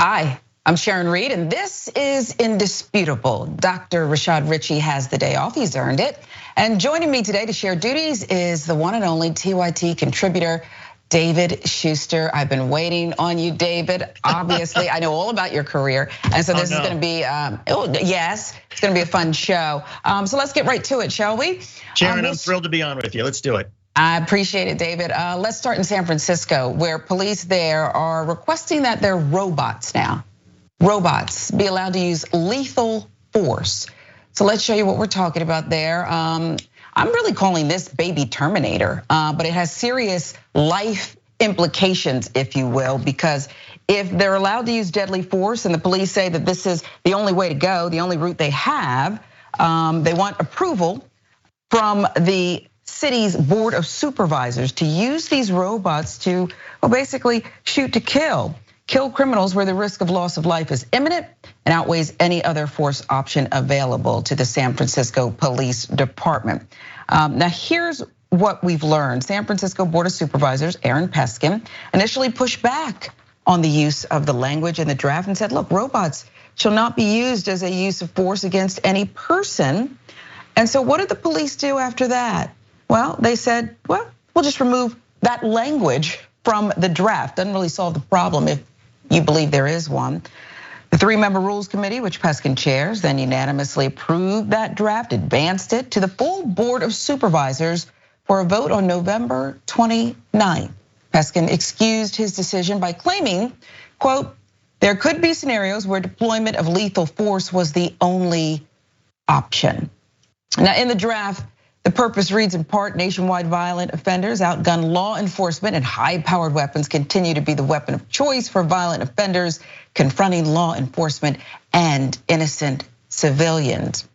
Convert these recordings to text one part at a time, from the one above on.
Hi, I'm Sharon Reed, and this is Indisputable. Dr. Richey has the day off, he's earned it. And joining me today to share duties is the one and only TYT contributor, David Shuster. I've been waiting on you, David. Obviously, I know all about your career. And so this is gonna be, yes, it's gonna be a fun show. So let's get right to it, shall we? Sharon, I'm thrilled to be on with you. Let's do it. I appreciate it, David. Let's start in San Francisco, where police there are requesting that their robots be allowed to use lethal force. So let's show you what we're talking about there. I'm really calling this baby Terminator, but it has serious life implications, if you will, because if they're allowed to use deadly force and the police say that this is the only way to go, the only route they have, they want approval from the city's board of supervisors to use these robots to, well, basically shoot to kill criminals where the risk of loss of life is imminent and outweighs any other force option available to the San Francisco Police Department. Now here's what we've learned. San Francisco Board of Supervisors, Aaron Peskin, initially pushed back on the use of the language in the draft and said, look, robots shall not be used as a use of force against any person. And so what did the police do after that? Well, they said, well, we'll just remove that language from the draft. Doesn't really solve the problem if you believe there is one. The 3-member Rules Committee, which Peskin chairs, then unanimously approved that draft, advanced it to the full Board of Supervisors for a vote on November 29th. Peskin excused his decision by claiming, quote, there could be scenarios where deployment of lethal force was the only option. Now in the draft, the purpose reads in part, nationwide violent offenders outgun law enforcement and high-powered weapons continue to be the weapon of choice for violent offenders confronting law enforcement and innocent civilians.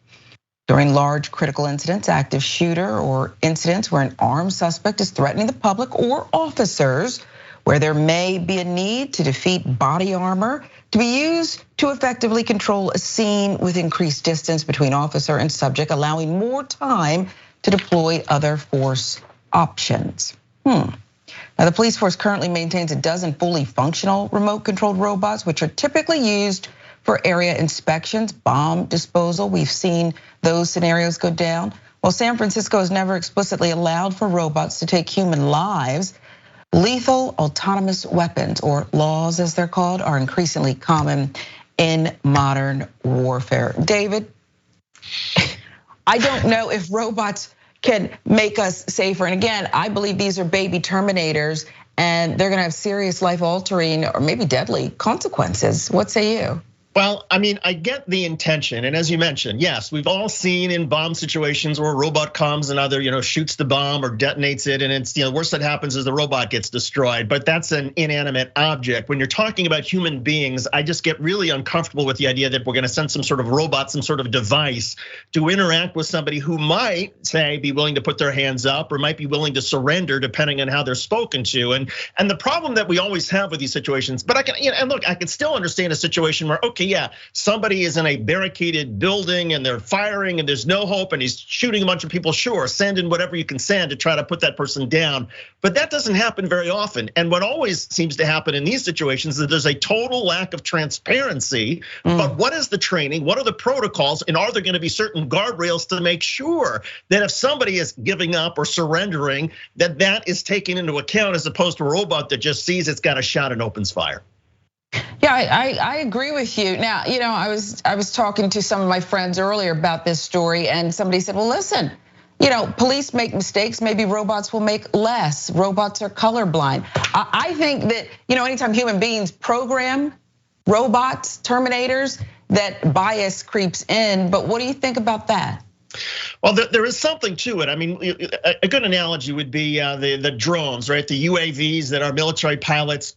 During large critical incidents, active shooter or incidents where an armed suspect is threatening the public or officers, where there may be a need to defeat body armor to be used to effectively control a scene with increased distance between officer and subject, allowing more time to deploy other force options. Now the police force currently maintains a dozen fully functional remote controlled robots, which are typically used for area inspections, bomb disposal. We've seen those scenarios go down. While San Francisco has never explicitly allowed for robots to take human lives, lethal autonomous weapons, or laws as they're called, are increasingly common in modern warfare. David, I don't know if robots can make us safer. And again, I believe these are baby Terminators and they're gonna have serious life altering or maybe deadly consequences. What say you? Well, I mean, I get the intention, and as you mentioned, yes, we've all seen in bomb situations where a robot comes and either shoots the bomb or detonates it, and it's the worst that happens is the robot gets destroyed. But that's an inanimate object. When you're talking about human beings, I just get really uncomfortable with the idea that we're going to send some sort of robot, some sort of device to interact with somebody who might, say, be willing to put their hands up or might be willing to surrender, depending on how they're spoken to. And the problem that we always have with these situations, but I can, and look, I can still understand a situation where, okay, yeah, somebody is in a barricaded building and they're firing and there's no hope and he's shooting a bunch of people. Sure, send in whatever you can send to try to put that person down. But that doesn't happen very often. And what always seems to happen in these situations is that there's a total lack of transparency. But what is the training? What are the protocols? And are there going to be certain guardrails to make sure that if somebody is giving up or surrendering, that that is taken into account as opposed to a robot that just sees it's got a shot and opens fire? Yeah, I agree with you. Now, I was talking to some of my friends earlier about this story, and somebody said, well, listen, police make mistakes, maybe robots will make less. Robots are colorblind. I think that, anytime human beings program robots, Terminators, that bias creeps in. But what do you think about that? Well, there is something to it. I mean, a good analogy would be the drones, right? The UAVs that our military pilots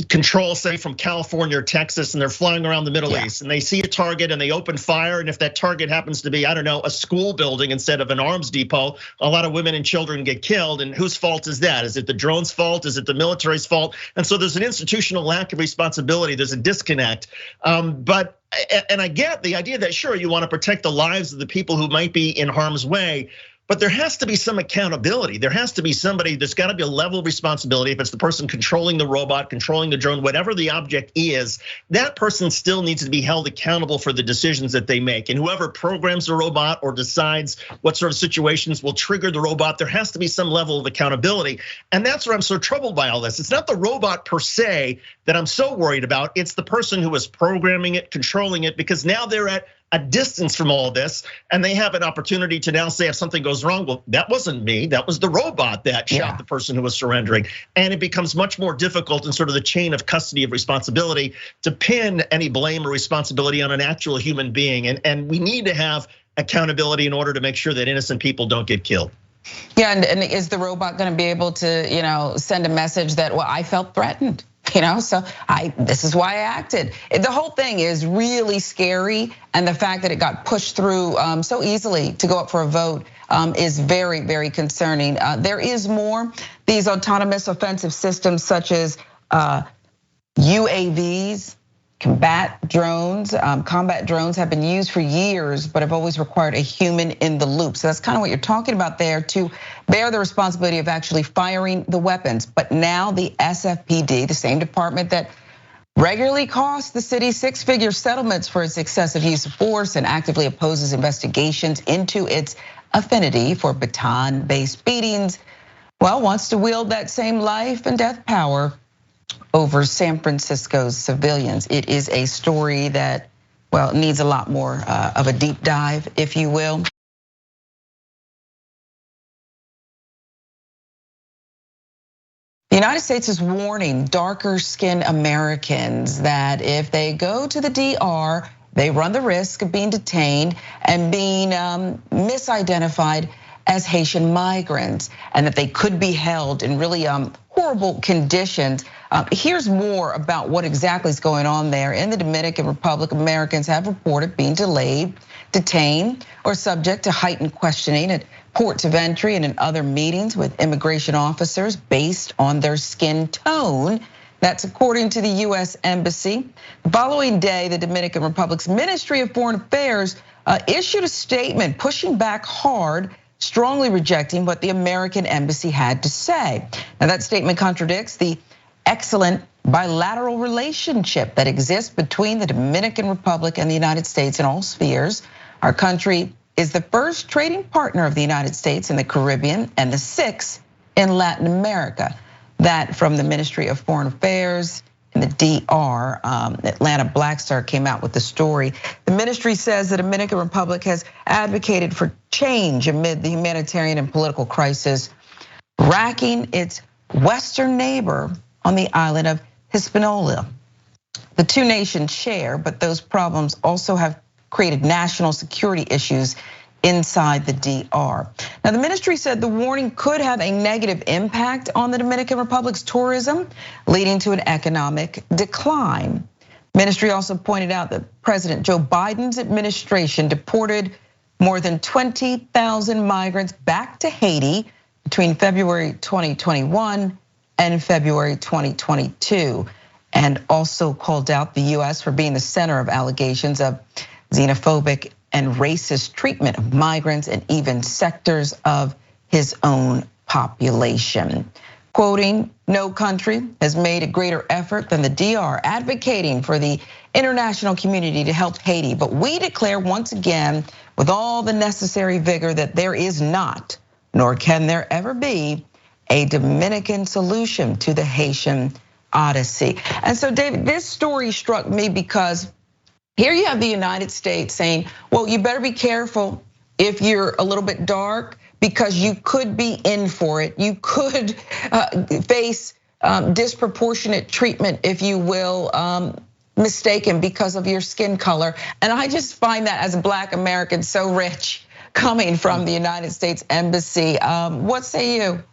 control, say from California or Texas, and they're flying around the Middle East and they see a target and they open fire. And if that target happens to be, I don't know, a school building instead of an arms depot, a lot of women and children get killed. And whose fault is that? Is it the drone's fault? Is it the military's fault? And so there's an institutional lack of responsibility. There's a disconnect. But I get the idea that sure, you want to protect the lives of the people who might be in harm's way. but there has to be some accountability. There has to be somebody, there's gotta be a level of responsibility. If it's the person controlling the robot, controlling the drone, whatever the object is, that person still needs to be held accountable for the decisions that they make. And whoever programs the robot or decides what sort of situations will trigger the robot, there has to be some level of accountability. And that's where I'm so troubled by all this. It's not the robot per se that I'm so worried about. It's the person who is programming it, controlling it, because now they're at a distance from all this, and they have an opportunity to now say if something goes wrong, well, that wasn't me, that was the robot that shot the person who was surrendering. And it becomes much more difficult in sort of the chain of custody of responsibility to pin any blame or responsibility on an actual human being. And we need to have accountability in order to make sure that innocent people don't get killed. Yeah, and is the robot gonna be able to, send a message that, well, I felt threatened? So this is why I acted. The whole thing is really scary, and the fact that it got pushed through so easily to go up for a vote is very, very concerning. There is more. These autonomous offensive systems such as UAVs, combat drones have been used for years, but have always required a human in the loop. So that's kind of what you're talking about there, to bear the responsibility of actually firing the weapons. But now the SFPD, the same department that regularly costs the city six-figure settlements for its excessive use of force and actively opposes investigations into its affinity for baton-based beatings, well, wants to wield that same life and death power over San Francisco's civilians. It is a story that, well, needs a lot more of a deep dive, if you will. The United States is warning darker skinned Americans that if they go to the DR, they run the risk of being detained and being misidentified as Haitian migrants, and that they could be held in really horrible conditions. Here's more about what exactly is going on there. In the Dominican Republic, Americans have reported being delayed, detained, or subject to heightened questioning at ports of entry and in other meetings with immigration officers based on their skin tone. That's according to the US Embassy. The following day, the Dominican Republic's Ministry of Foreign Affairs issued a statement pushing back hard, strongly rejecting what the American embassy had to say. Now that statement contradicts the excellent bilateral relationship that exists between the Dominican Republic and the United States in all spheres. Our country is the first trading partner of the United States in the Caribbean and the sixth in Latin America. That from the Ministry of Foreign Affairs in the DR. Atlanta Black Star came out with the story. The ministry says the Dominican Republic has advocated for change amid the humanitarian and political crisis racking its western neighbor on the island of Hispaniola. The two nations share, but those problems also have created national security issues inside the DR. Now the ministry said the warning could have a negative impact on the Dominican Republic's tourism, leading to an economic decline. Ministry also pointed out that President Joe Biden's administration deported more than 20,000 migrants back to Haiti between February 2021 and February 2022, and also called out the US for being the center of allegations of xenophobic and racist treatment of migrants and even sectors of his own population. Quoting, "No country has made a greater effort than the DR advocating for the international community to help Haiti, but we declare once again with all the necessary vigor that there is not, nor can there ever be, a Dominican solution to the Haitian odyssey." And so David, this story struck me because here you have the United States saying, well, you better be careful if you're a little bit dark because you could be in for it. You could face disproportionate treatment, if you will, mistaken because of your skin color. And I just find that as a Black American so rich coming from the United States Embassy. What say you?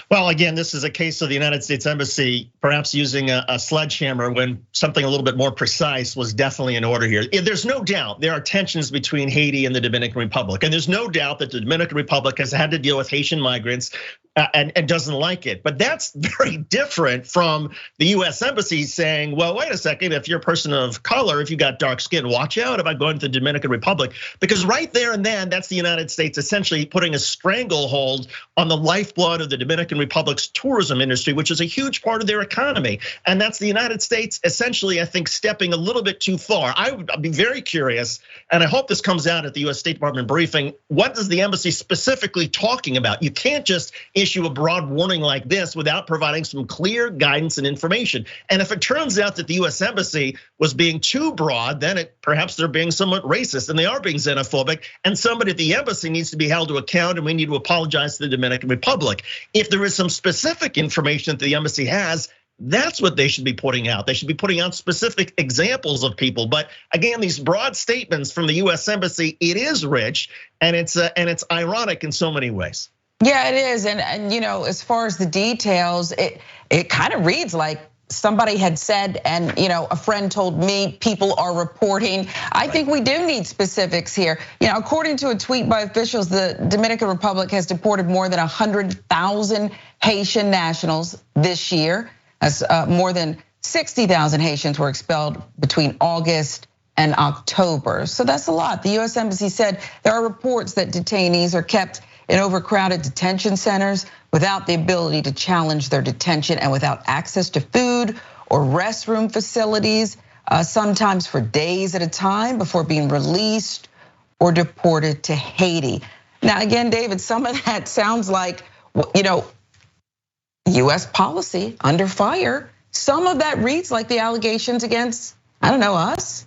Well, again, this is a case of the United States Embassy perhaps using a sledgehammer when something a little bit more precise was definitely in order here. There's no doubt there are tensions between Haiti and the Dominican Republic. And there's no doubt that the Dominican Republic has had to deal with Haitian migrants and doesn't like it. But that's very different from the US Embassy saying, well, wait a second, if you're a person of color, if you got dark skin, watch out about going to the Dominican Republic. Because right there and then, that's the United States essentially putting a stranglehold on the lifeblood of the Dominican Republic's tourism industry, which is a huge part of their economy. And that's the United States essentially, I think, stepping a little bit too far. I'd be very curious, and I hope this comes out at the US State Department briefing. What is the embassy specifically talking about? You can't just issue a broad warning like this without providing some clear guidance and information. And if it turns out that the US Embassy was being too broad, then perhaps they're being somewhat racist and they are being xenophobic, and somebody at the embassy needs to be held to account, and we need to apologize to the Dominican Republic. If there is some specific information that the embassy has, that's what they should be putting out. They should be putting out specific examples of people. But again, these broad statements from the US Embassy, it is rich, and it's ironic in so many ways. Yeah, it is, and as far as the details, it kind of reads like somebody had said, and a friend told me people are reporting. I think we do need specifics here. According to a tweet by officials, the Dominican Republic has deported more than 100,000 Haitian nationals this year, as more than 60,000 Haitians were expelled between August and October. So that's a lot. The US Embassy said there are reports that detainees are kept in overcrowded detention centers without the ability to challenge their detention and without access to food or restroom facilities, sometimes for days at a time before being released or deported to Haiti. Now, again, David, some of that sounds like, US policy under fire. Some of that reads like the allegations against, I don't know, us.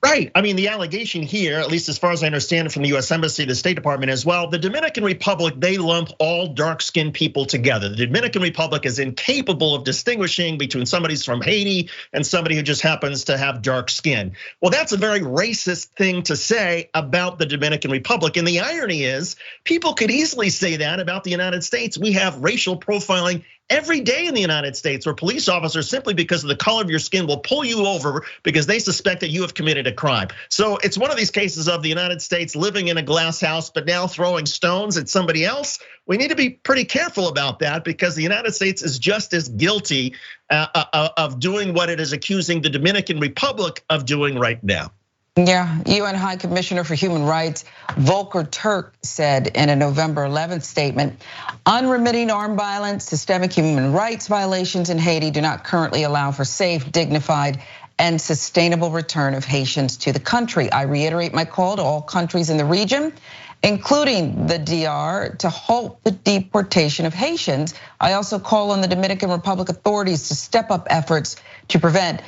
Right, I mean, the allegation here, at least as far as I understand it from the US Embassy, the State Department as well, the Dominican Republic, they lump all dark-skinned people together. The Dominican Republic is incapable of distinguishing between somebody who's from Haiti and somebody who just happens to have dark skin. Well, that's a very racist thing to say about the Dominican Republic. And the irony is, people could easily say that about the United States. We have racial profiling every day in the United States, where police officers, simply because of the color of your skin, will pull you over because they suspect that you have committed a crime. So it's one of these cases of the United States living in a glass house, but now throwing stones at somebody else. We need to be pretty careful about that, because the United States is just as guilty of doing what it is accusing the Dominican Republic of doing right now. Yeah, UN High Commissioner for Human Rights Volker Turk said in a November 11th statement, unremitting armed violence, systemic human rights violations in Haiti do not currently allow for safe, dignified, and sustainable return of Haitians to the country. I reiterate my call to all countries in the region, including the DR, to halt the deportation of Haitians. I also call on the Dominican Republic authorities to step up efforts to prevent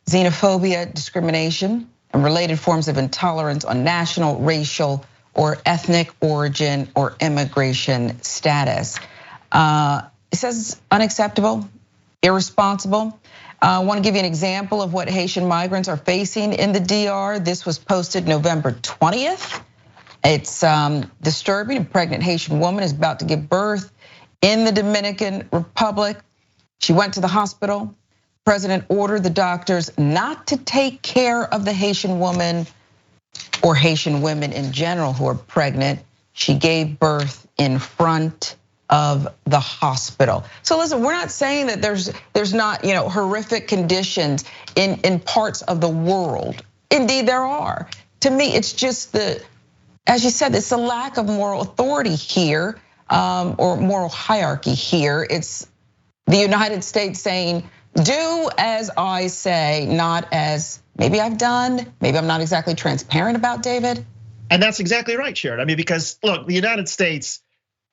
xenophobia, discrimination, and related forms of intolerance on national, racial, or ethnic origin or immigration status. It says unacceptable, irresponsible. I want to give you an example of what Haitian migrants are facing in the DR. This was posted November 20th. It's disturbing. A pregnant Haitian woman is about to give birth in the Dominican Republic. She went to the hospital. President ordered the doctors not to take care of the Haitian woman or Haitian women in general who are pregnant. She gave birth in front of the hospital. So listen, we're not saying that there's not horrific conditions in parts of the world. Indeed, there are. To me, it's just as you said, it's a lack of moral authority here, or moral hierarchy here. It's the United States saying, do as I say, not as maybe I've done, maybe I'm not exactly transparent about, David. And that's exactly right, Sharon. I mean, because look, the United States,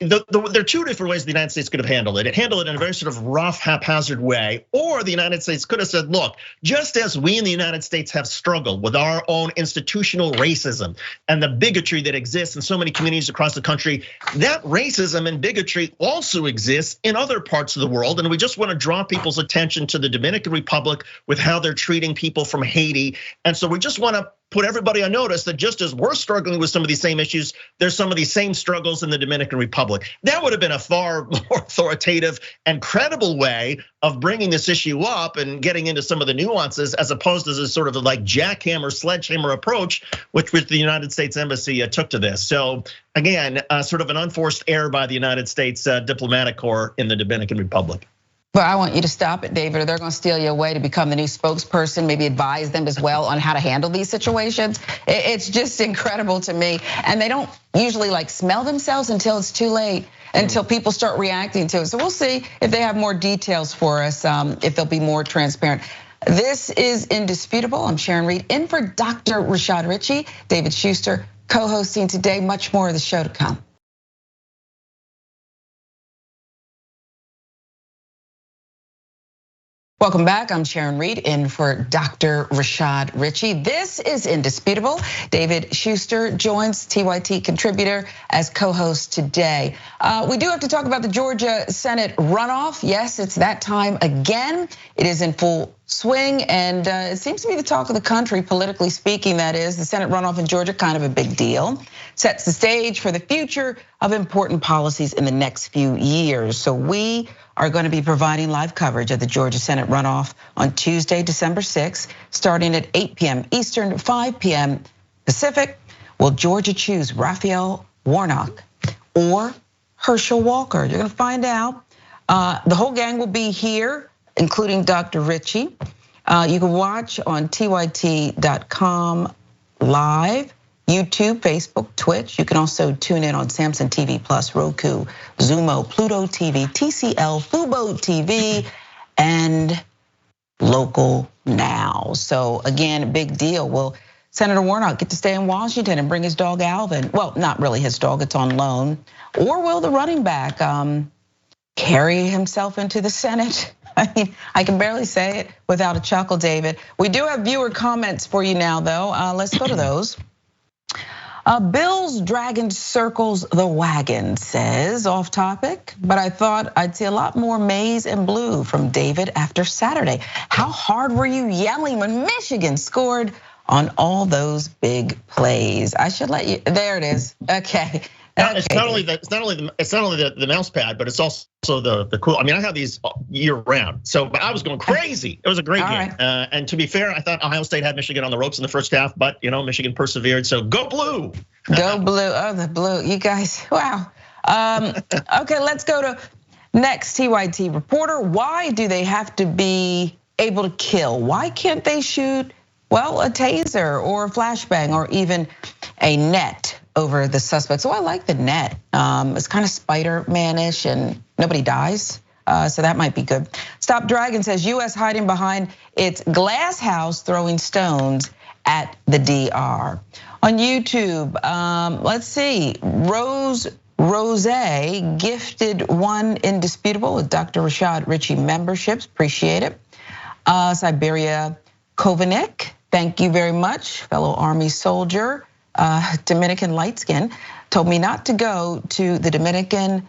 there are two different ways the United States could have handled it. It handled it in a very sort of rough, haphazard way, or the United States could have said, look, just as we in the United States have struggled with our own institutional racism and the bigotry that exists in so many communities across the country, that racism and bigotry also exists in other parts of the world. And we just want to draw people's attention to the Dominican Republic with how they're treating people from Haiti. And so we just want to put everybody on notice that just as we're struggling with some of these same issues, there's some of these same struggles in the Dominican Republic. That would have been a far more authoritative and credible way of bringing this issue up and getting into some of the nuances, as opposed to this sort of like jackhammer, sledgehammer approach, which the United States Embassy took to this. So again, sort of an unforced error by the United States diplomatic corps in the Dominican Republic. But I want you to stop it, David, or they're gonna steal you away to become the new spokesperson, maybe advise them as well on how to handle these situations. It's just incredible to me. And they don't usually like smell themselves until it's too late, until people start reacting to it. So we'll see if they have more details for us, if they'll be more transparent. This is Indisputable. I'm Sharon Reed, in for Dr. Rashad Richey, David Shuster, co-hosting today. Much more of the show to come. Welcome back, I'm Sharon Reed, in for Dr. Rashad Richey. This is Indisputable. David Shuster joins, TYT contributor, as co-host today. We do have to talk about the Georgia Senate runoff. Yes, it's that time again. It is in full swing, and it seems to be the talk of the country, politically speaking. That is, the Senate runoff in Georgia, kind of a big deal. Sets the stage for the future of important policies in the next few years. So we are going to be providing live coverage of the Georgia Senate runoff on Tuesday, December 6th, starting at 8 p.m. Eastern, 5 p.m. Pacific. Will Georgia choose Raphael Warnock or Herschel Walker? You're going to find out. The whole gang will be here, including Dr. Richey. You can watch on tyt.com live, YouTube, Facebook, Twitch. You can also tune in on Samsung TV Plus, Roku, Zumo, Pluto TV, TCL, Fubo TV, and Local Now. So again, a big deal. Will Senator Warnock get to stay in Washington and bring his dog Alvin? Well, not really his dog, it's on loan. Or will the running back carry himself into the Senate? I mean, I can barely say it without a chuckle, David. We do have viewer comments for you now, though. Let's go to those. Bill's Dragon Circles the Wagon says, off topic, but I thought I'd see a lot more maize and blue from David after Saturday. How hard were you yelling when Michigan scored on all those big plays? I should let you, there it is, okay. It's not only the mouse pad, but it's also the cool. I mean, I have these year round. So, but I was going crazy. It was a great game. Right. And to be fair, I thought Ohio State had Michigan on the ropes in the first half, but Michigan persevered. So go blue. Go blue. Oh, the blue. You guys, wow. Okay, let's go to next TYT reporter. Why do they have to be able to kill? Why can't they shoot, well, a taser or a flashbang or even a net over the suspects? So I like the net. It's kind of Spider-Man-ish and nobody dies. So that might be good. Stop Dragon says US hiding behind its glass house throwing stones at the DR. On YouTube, let's see, Rose gifted one Indisputable with Dr. Rashad Richey memberships, appreciate it. Siberia Kovanik, thank you very much, fellow Army soldier. Dominican light skin, told me not to go to the Dominican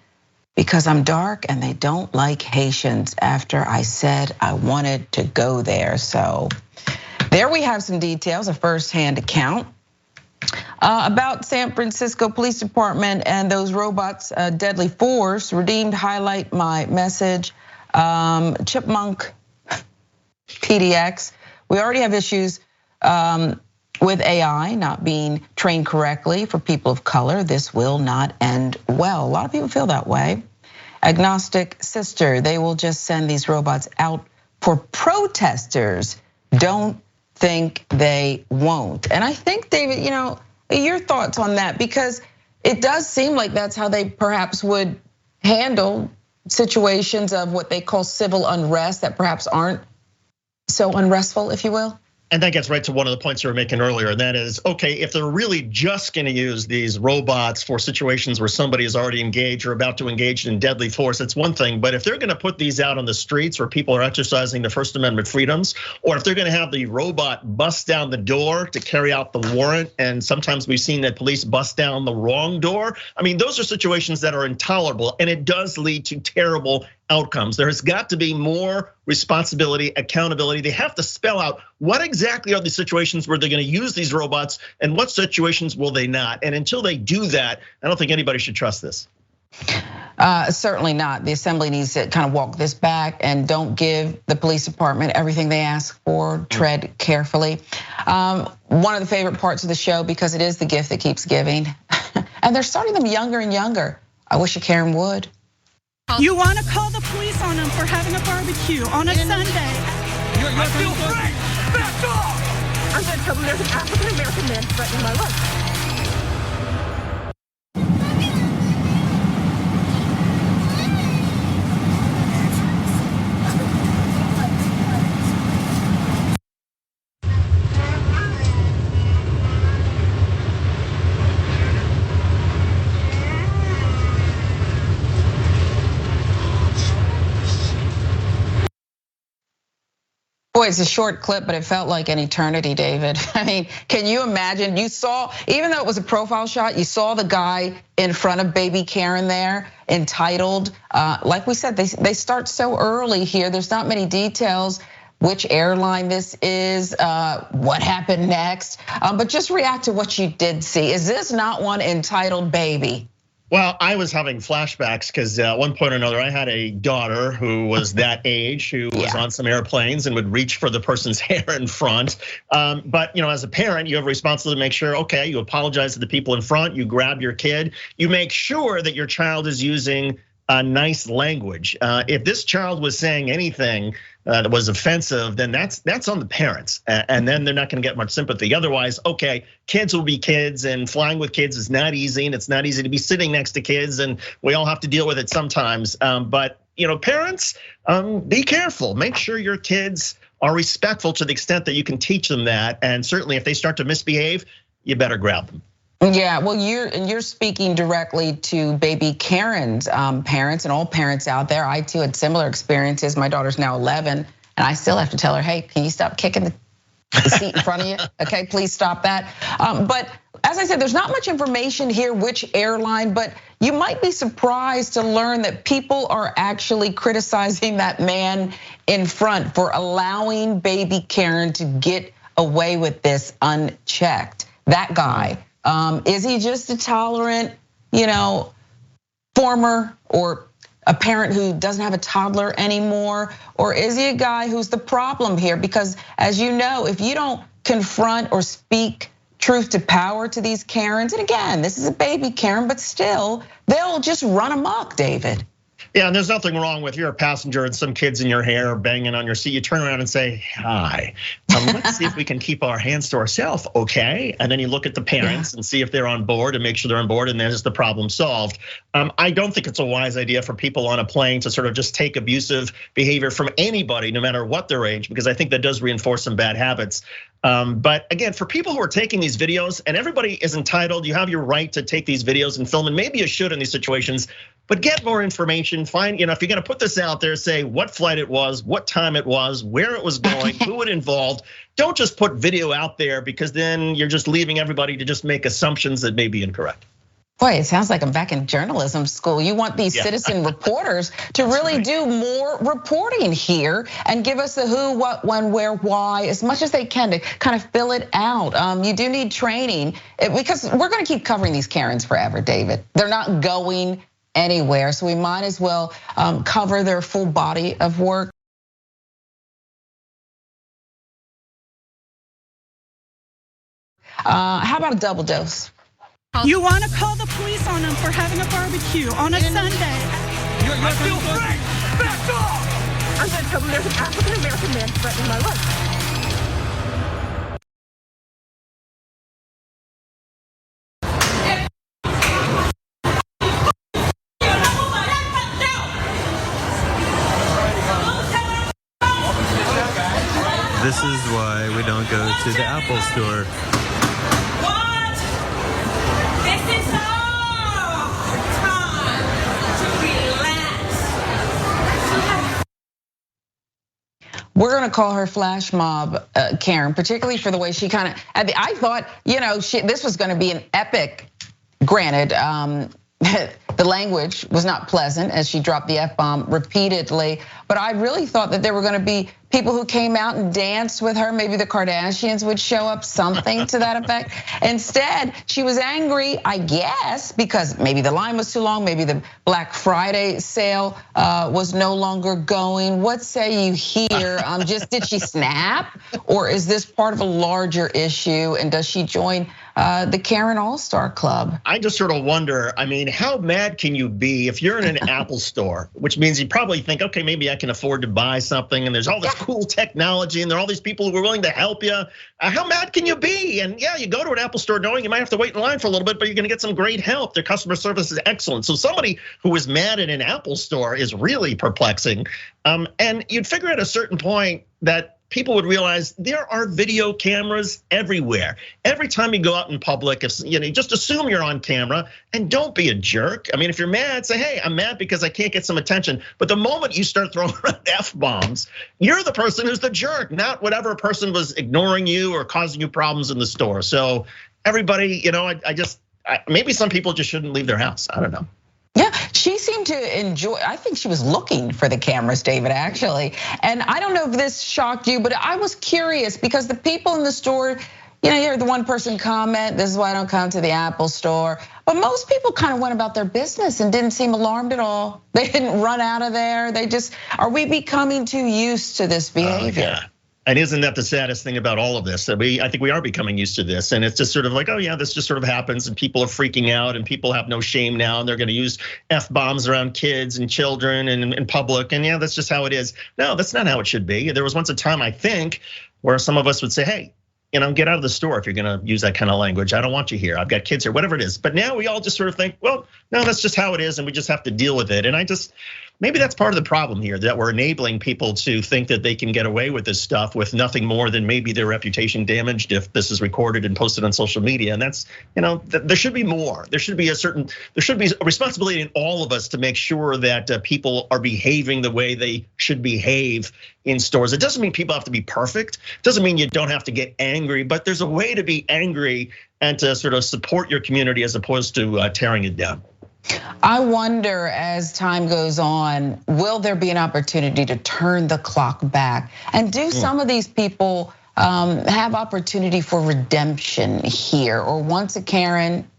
because I'm dark and they don't like Haitians after I said I wanted to go there. So there we have some details, a firsthand account about San Francisco Police Department and those robots, deadly force. Redeemed highlight my message. Chipmunk PDX. We already have issues with AI not being trained correctly for people of color. This will not end well. A lot of people feel that way. Agnostic Sister, they will just send these robots out for protesters. Don't think they won't. And I think, David, your thoughts on that, because it does seem like that's how they perhaps would handle situations of what they call civil unrest that perhaps aren't so unrestful, if you will. And that gets right to one of the points you were making earlier, and that is, okay, if they're really just gonna use these robots for situations where somebody is already engaged or about to engage in deadly force, it's one thing. But if they're gonna put these out on the streets where people are exercising their First Amendment freedoms, or if they're gonna have the robot bust down the door to carry out the warrant, and sometimes we've seen that police bust down the wrong door. I mean, those are situations that are intolerable, and it does lead to terrible outcomes. There has got to be more responsibility, accountability. They have to spell out what exactly are the situations where they're going to use these robots and what situations will they not. And until they do that, I don't think anybody should trust this. Certainly not. The assembly needs to kind of walk this back and don't give the police department everything they ask for. Tread carefully. One of the favorite parts of the show, because it is the gift that keeps giving. And they're starting them younger and younger. I wish a Karen would. You want to call the police on them for having a barbecue on a Sunday. I feel free! Back off! I'm going to tell them there's an African-American man threatening my life. Boy, it's a short clip, but it felt like an eternity, David. I mean, can you imagine? You saw, even though it was a profile shot, you saw the guy in front of baby Karen there, entitled. Like we said, they start so early here. There's not many details, which airline this is, what happened next. But just react to what you did see. Is this not one entitled baby? Well, I was having flashbacks because at one point or another, I had a daughter who was that age, who was on some airplanes and would reach for the person's hair in front. But as a parent, you have a responsibility to make sure, okay, you apologize to the people in front, you grab your kid, you make sure that your child is using nice language. If this child was saying anything that was offensive, then that's on the parents, and then they're not going to get much sympathy. Otherwise, okay, kids will be kids, and flying with kids is not easy, and it's not easy to be sitting next to kids, and we all have to deal with it sometimes. But parents, be careful. Make sure your kids are respectful to the extent that you can teach them that, and certainly if they start to misbehave, you better grab them. Yeah, well, you're speaking directly to baby Karen's parents and all parents out there. I too had similar experiences. My daughter's now 11, and I still have to tell her, hey, can you stop kicking the seat in front of you? Okay, please stop that. But as I said, there's not much information here which airline, but you might be surprised to learn that people are actually criticizing that man in front for allowing baby Karen to get away with this unchecked. That guy. Is he just a tolerant, former or a parent who doesn't have a toddler anymore? Or is he a guy who's the problem here? Because as you know, if you don't confront or speak truth to power to these Karens, and again, this is a baby Karen, but still, they'll just run amok, David. Yeah, and there's nothing wrong with you're a passenger and some kids in your hair banging on your seat. You turn around and say, hi, let's see if we can keep our hands to ourselves, okay? And then you look at the parents and see if they're on board and make sure they're on board, and there's the problem solved. I don't think it's a wise idea for people on a plane to sort of just take abusive behavior from anybody, no matter what their age, because I think that does reinforce some bad habits. But again, for people who are taking these videos, and everybody is entitled, you have your right to take these videos and film, and maybe you should in these situations, but get more information, find, if you're gonna put this out there, say what flight it was, what time it was, where it was going, who it involved. Don't just put video out there, because then you're just leaving everybody to just make assumptions that may be incorrect. Boy, it sounds like I'm back in journalism school. You want these citizen reporters to really do more reporting here and give us the who, what, when, where, why, as much as they can to kind of fill it out. You do need training, because we're gonna keep covering these Karens forever, David. They're not going anywhere, so we might as well cover their full body of work. How about a double dose? You want to call the police on them for having a barbecue on a Sunday. I feel free! Back off! I'm going to tell them there's an African-American man threatening my life. This is why we don't go to the Apple store. What? This is all time to relax. We're gonna call her flash mob Karen, particularly for the way she I thought, this was gonna be an epic, granted, the language was not pleasant as she dropped the F-bomb repeatedly. But I really thought that there were gonna be people who came out and danced with her. Maybe the Kardashians would show up, something to that effect. Instead, she was angry, I guess, because maybe the line was too long, maybe the Black Friday sale was no longer going. What say you here? Did she snap? Or is this part of a larger issue? And does she join the Karen All-Star Club? I just sort of wonder, I mean, how mad can you be if you're in an Apple store, which means you probably think, okay, maybe I can afford to buy something and there's all this cool technology and there are all these people who are willing to help you. How mad can you be? And yeah, you go to an Apple store knowing you might have to wait in line for a little bit, but you're gonna get some great help. Their customer service is excellent. So somebody who is mad at an Apple store is really perplexing. And you'd figure at a certain point that people would realize there are video cameras everywhere. Every time you go out in public, if you just assume you're on camera and don't be a jerk. I mean, if you're mad, say, hey, I'm mad because I can't get some attention. But the moment you start throwing around F-bombs, you're the person who's the jerk, not whatever person was ignoring you or causing you problems in the store. So everybody, maybe some people just shouldn't leave their house. I don't know. Yeah, she seemed to enjoy, I think she was looking for the cameras, David, actually. And I don't know if this shocked you, but I was curious because the people in the store, you hear the one person comment, this is why I don't come to the Apple store. But most people kind of went about their business and didn't seem alarmed at all. They didn't run out of there. Are we becoming too used to this behavior? Yeah. And isn't that the saddest thing about all of this? I think we are becoming used to this, and it's just sort of like, oh yeah, this just sort of happens, and people are freaking out, and people have no shame now, and they're going to use F-bombs around kids and children and in public, and yeah, that's just how it is. No, that's not how it should be. There was once a time, I think, where some of us would say, hey, get out of the store if you're gonna use that kind of language. I don't want you here. I've got kids here, whatever it is. But now we all just sort of think, well, no, that's just how it is, and we just have to deal with it. And maybe that's part of the problem here, that we're enabling people to think that they can get away with this stuff with nothing more than maybe their reputation damaged if this is recorded and posted on social media. And that's, there should be more. There should be a responsibility in all of us to make sure that people are behaving the way they should behave in stores. It doesn't mean people have to be perfect. It doesn't mean you don't have to get angry, but there's a way to be angry and to sort of support your community as opposed to tearing it down. I wonder, as time goes on, will there be an opportunity to turn the clock back? And do some of these people have opportunity for redemption here? Or once a Karen,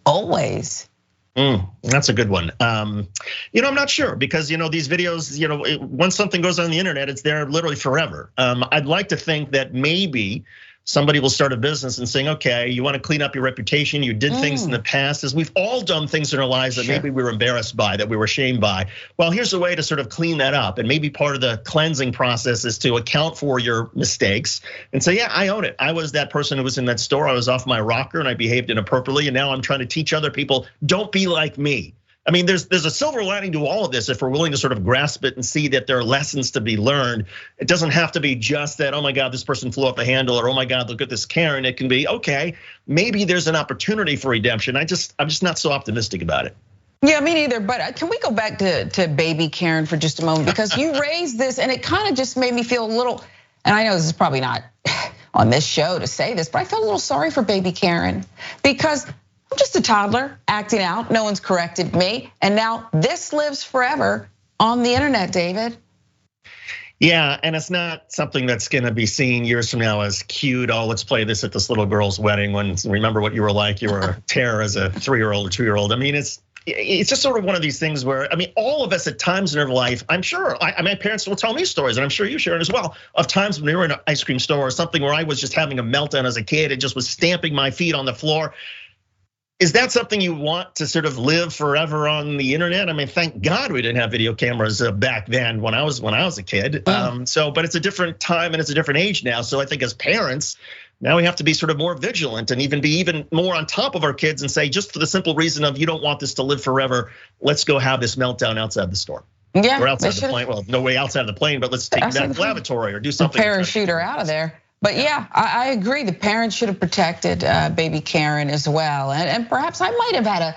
always? That's a good one. I'm not sure because these videos, once something goes on the internet, it's there literally forever. I'd like to think that maybe somebody will start a business and saying, okay, you want to clean up your reputation. You did things in the past, as we've all done things in our lives that maybe we were embarrassed by, that we were shamed by. Well, here's a way to sort of clean that up. And maybe part of the cleansing process is to account for your mistakes and say, yeah, I own it. I was that person who was in that store. I was off my rocker and I behaved inappropriately. And now I'm trying to teach other people, don't be like me. I mean, there's a silver lining to all of this if we're willing to sort of grasp it and see that there are lessons to be learned. It doesn't have to be just that, oh my God, this person flew off the handle, or oh my God, look at this Karen. It can be, okay, maybe there's an opportunity for redemption. I'm just not so optimistic about it. Yeah, me neither, but can we go back to baby Karen for just a moment? Because you raised this and it kind of just made me feel a little, and I know this is probably not on this show to say this, but I felt a little sorry for baby Karen because I'm just a toddler acting out, no one's corrected me. And now this lives forever on the internet, David. Yeah, and it's not something that's gonna be seen years from now as cute. Oh, let's play this at this little girl's wedding when remember what you were like, you were a terror as a 3-year-old or 2-year-old. I mean, it's just sort of one of these things where, I mean, all of us at times in our life, I'm sure, my parents will tell me stories, and I'm sure you, Sharon, as well, of times when we were in an ice cream store or something where I was just having a meltdown as a kid and just was stamping my feet on the floor. Is that something you want to sort of live forever on the internet? I mean, thank God we didn't have video cameras back then when I was a kid. But it's a different time and it's a different age now. So I think as parents, now we have to be sort of more vigilant and even more on top of our kids and say, just for the simple reason of you don't want this to live forever, let's go have this meltdown outside the store. Yeah, or outside the plane. Well, no way outside the plane, but let's take you back to the lavatory or do something. Parachute her out of there. But yeah, I agree. The parents should have protected baby Karen as well. And perhaps I might have had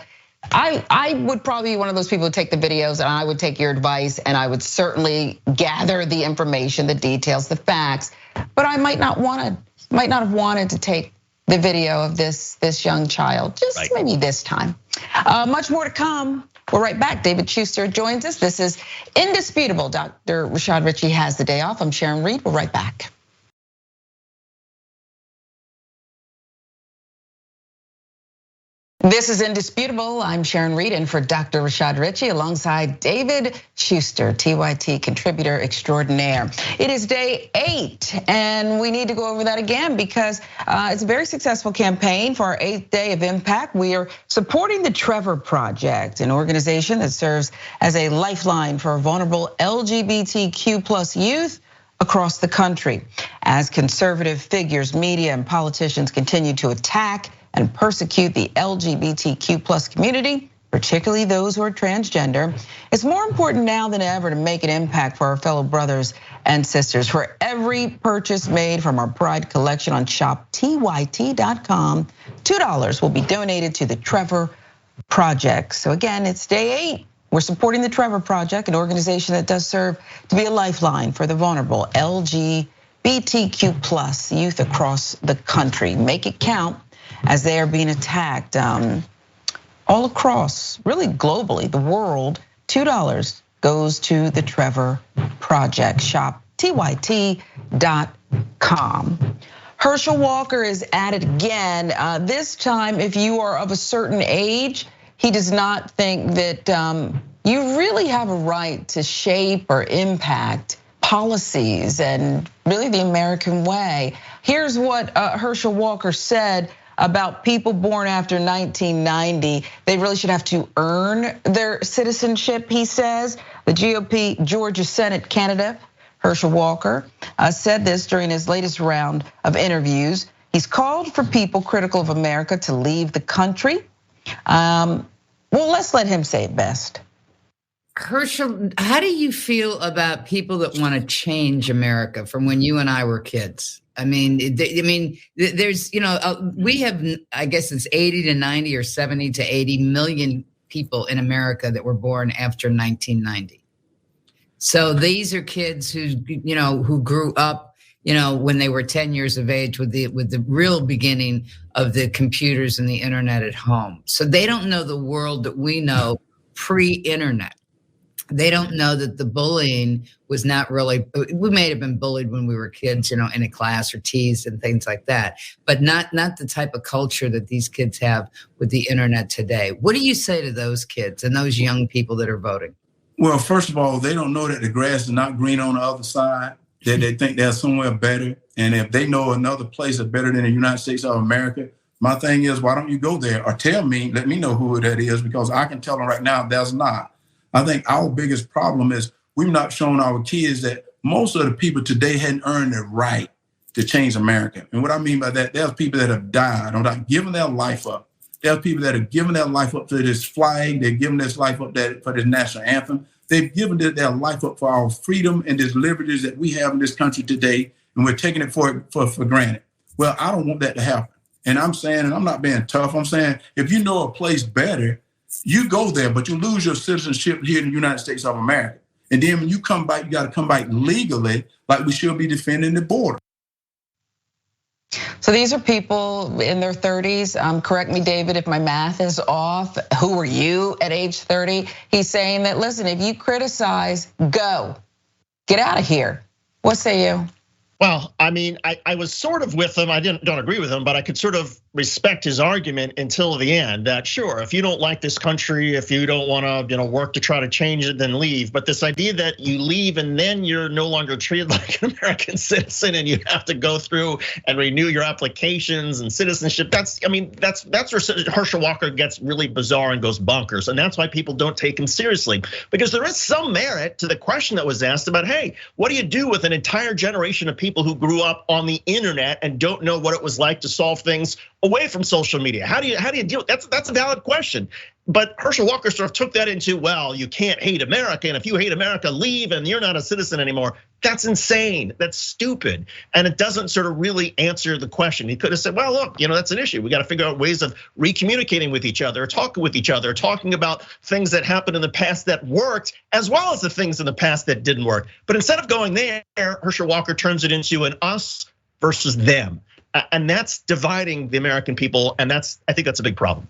I would probably be one of those people who take the videos, and I would take your advice, and I would certainly gather the information, the details, the facts. But I might not have wanted to take the video of this young child, just maybe this time. Much more to come. We're right back. David Shuster joins us. This is Indisputable. Dr. Rashad Richey has the day off. I'm Sharon Reed. We're right back. This is Indisputable. I'm Sharon Reed in for Dr. Rashad Richey alongside David Shuster, TYT contributor extraordinaire. It is day 8 and we need to go over that again because it's a very successful campaign for our 8th day of impact. We are supporting the Trevor Project, an organization that serves as a lifeline for vulnerable LGBTQ+ youth across the country. As conservative figures, media, and politicians continue to attack and persecute the LGBTQ+ community, particularly those who are transgender, it's more important now than ever to make an impact for our fellow brothers and sisters. For every purchase made from our Pride collection on shoptyt.com, $2 will be donated to the Trevor Project. So again, it's day 8. We're supporting the Trevor Project, an organization that does serve to be a lifeline for the vulnerable LGBTQ+ youth across the country. Make it count as they are being attacked all across, really globally, the world. $2 goes to the Trevor Project. Shop tyt.com. Herschel Walker is at it again. This time, if you are of a certain age, he does not think that you really have a right to shape or impact policies and really the American way. Here's what Herschel Walker said about people born after 1990. They really should have to earn their citizenship, he says. The GOP Georgia Senate candidate, Herschel Walker, said this during his latest round of interviews. He's called for people critical of America to leave the country. Well, let's let him say it best. Herschel, how do you feel about people that want to change America from when you and I were kids? I mean, there's, we have, I guess it's 80 to 90 or 70 to 80 million people in America that were born after 1990. So these are kids who grew up, when they were 10 years of age with the real beginning of the computers and the internet at home. So they don't know the world that we know pre-internet. They don't know that the bullying was not really, we may have been bullied when we were kids, in a class or teased and things like that, but not the type of culture that these kids have with the internet today. What do you say to those kids and those young people that are voting? Well, first of all, they don't know that the grass is not green on the other side, that they think they're somewhere better. And if they know another place is better than the United States of America, my thing is, why don't you go there or tell me, let me know who that is, because I can tell them right now there's not. I think our biggest problem is we've not shown our kids that most of the people today hadn't earned the right to change America. And what I mean by that, there's people that have died or not given their life up. There's people that have given their life up to this flag. They've given their life up for this national anthem. They've given their life up for our freedom and these liberties that we have in this country today, and we're taking it for granted. Well, I don't want that to happen. And I'm saying, and I'm not being tough, I'm saying, if you know a place better, you go there, but you lose your citizenship here in the United States of America. And then when you come back, you got to come back legally, like we should be defending the border. So these are people in their 30s. Correct me, David, if my math is off. Who were you at age 30? He's saying that, listen, if you criticize, go. Get out of here. What say you? Well, I mean, I was sort of with him. I don't agree with him, but I could sort of respect his argument until the end. That sure, if you don't like this country, if you don't want to, work to try to change it, then leave. But this idea that you leave and then you're no longer treated like an American citizen and you have to go through and renew your applications and citizenship. That's where Herschel Walker gets really bizarre and goes bonkers, and that's why people don't take him seriously, because there is some merit to the question that was asked about, hey, what do you do with an entire generation of people who grew up on the internet and don't know what it was like to solve things away from social media? How do you deal with that? That's a valid question. But Herschel Walker sort of took that into, well, you can't hate America, and if you hate America, leave, and you're not a citizen anymore. That's insane. That's stupid, and it doesn't sort of really answer the question. He could have said, well, look, that's an issue. We got to figure out ways of recommunicating with each other, talking with each other, talking about things that happened in the past that worked, as well as the things in the past that didn't work. But instead of going there, Herschel Walker turns it into an us versus them. And that's dividing the American people, and I think that's a big problem.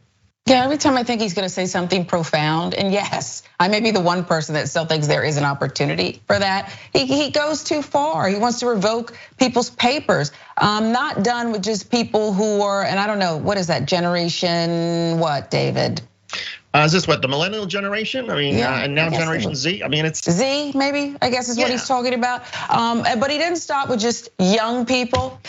Yeah, every time I think he's gonna say something profound, and yes, I may be the one person that still thinks there is an opportunity for that. He goes too far. He wants to revoke people's papers. Not done with just people who are, and I don't know, what is that generation, what, David? Is this what, the millennial generation? I mean, and now Generation Z? I mean, it's Z, maybe, I guess is what he's talking about. But he didn't stop with just young people.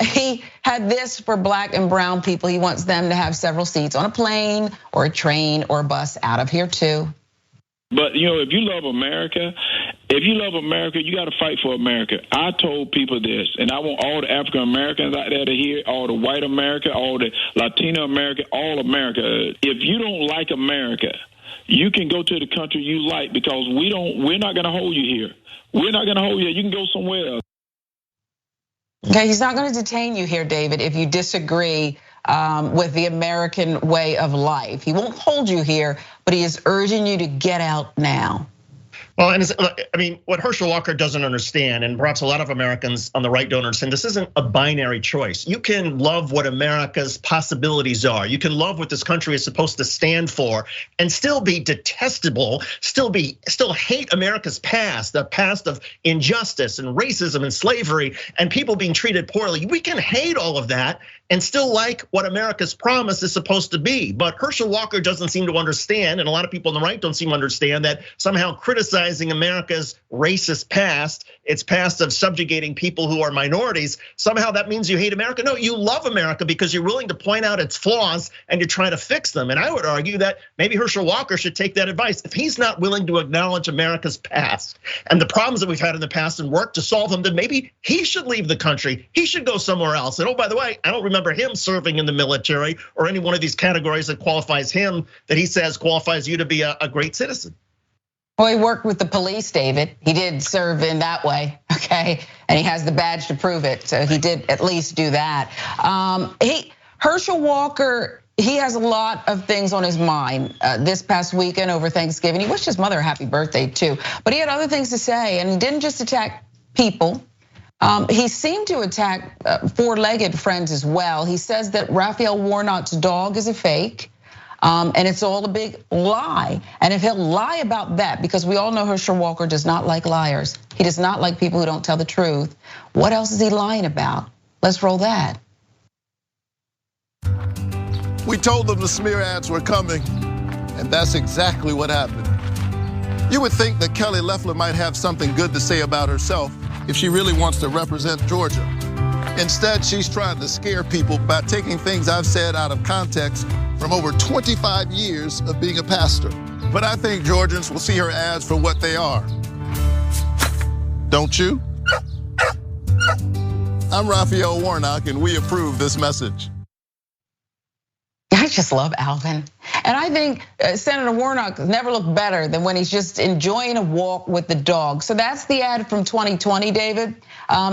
He had this for black and brown people. He wants them to have several seats on a plane or a train or a bus out of here too. But if you love America, you got to fight for America. I told people this, and I want all the African Americans out there to hear, all the white America, all the Latino America, all America. If you don't like America, you can go to the country you like, because we're not going to hold you here. We're not going to hold you here. You can go somewhere else. Okay, he's not going to detain you here, David, if you disagree with the American way of life. He won't hold you here, but he is urging you to get out now. Well, and I mean, what Herschel Walker doesn't understand, and perhaps a lot of Americans on the right don't understand, this isn't a binary choice. You can love what America's possibilities are. You can love what this country is supposed to stand for, and still be detestable, still hate America's past, the past of injustice and racism and slavery and people being treated poorly. We can hate all of that and still like what America's promise is supposed to be. But Herschel Walker doesn't seem to understand, and a lot of people on the right don't seem to understand, that somehow criticizing America's racist past, its past of subjugating people who are minorities, somehow that means you hate America. No, you love America because you're willing to point out its flaws and you're trying to fix them. And I would argue that maybe Herschel Walker should take that advice. If he's not willing to acknowledge America's past and the problems that we've had in the past and work to solve them, then maybe he should leave the country. He should go somewhere else. And by the way, I don't remember him serving in the military or any one of these categories that qualifies him, that he says qualifies you to be a great citizen. Well, he worked with the police, David. He did serve in that way, okay? And he has the badge to prove it, so he did at least do that. Herschel Walker, he has a lot of things on his mind. This past weekend over Thanksgiving, he wished his mother a happy birthday too, but he had other things to say, and he didn't just attack people. He seemed to attack four-legged friends as well. He says that Raphael Warnock's dog is a fake. And it's all a big lie. And if he'll lie about that, because we all know Herschel Walker does not like liars. He does not like people who don't tell the truth. What else is he lying about? Let's roll that. We told them the smear ads were coming, and that's exactly what happened. You would think that Kelly Loeffler might have something good to say about herself if she really wants to represent Georgia. Instead, she's trying to scare people by taking things I've said out of context from over 25 years of being a pastor. But I think Georgians will see her ads for what they are. Don't you? I'm Raphael Warnock, and we approve this message. I just love Alvin. And I think Senator Warnock never looked better than when he's just enjoying a walk with the dog. So that's the ad from 2020, David.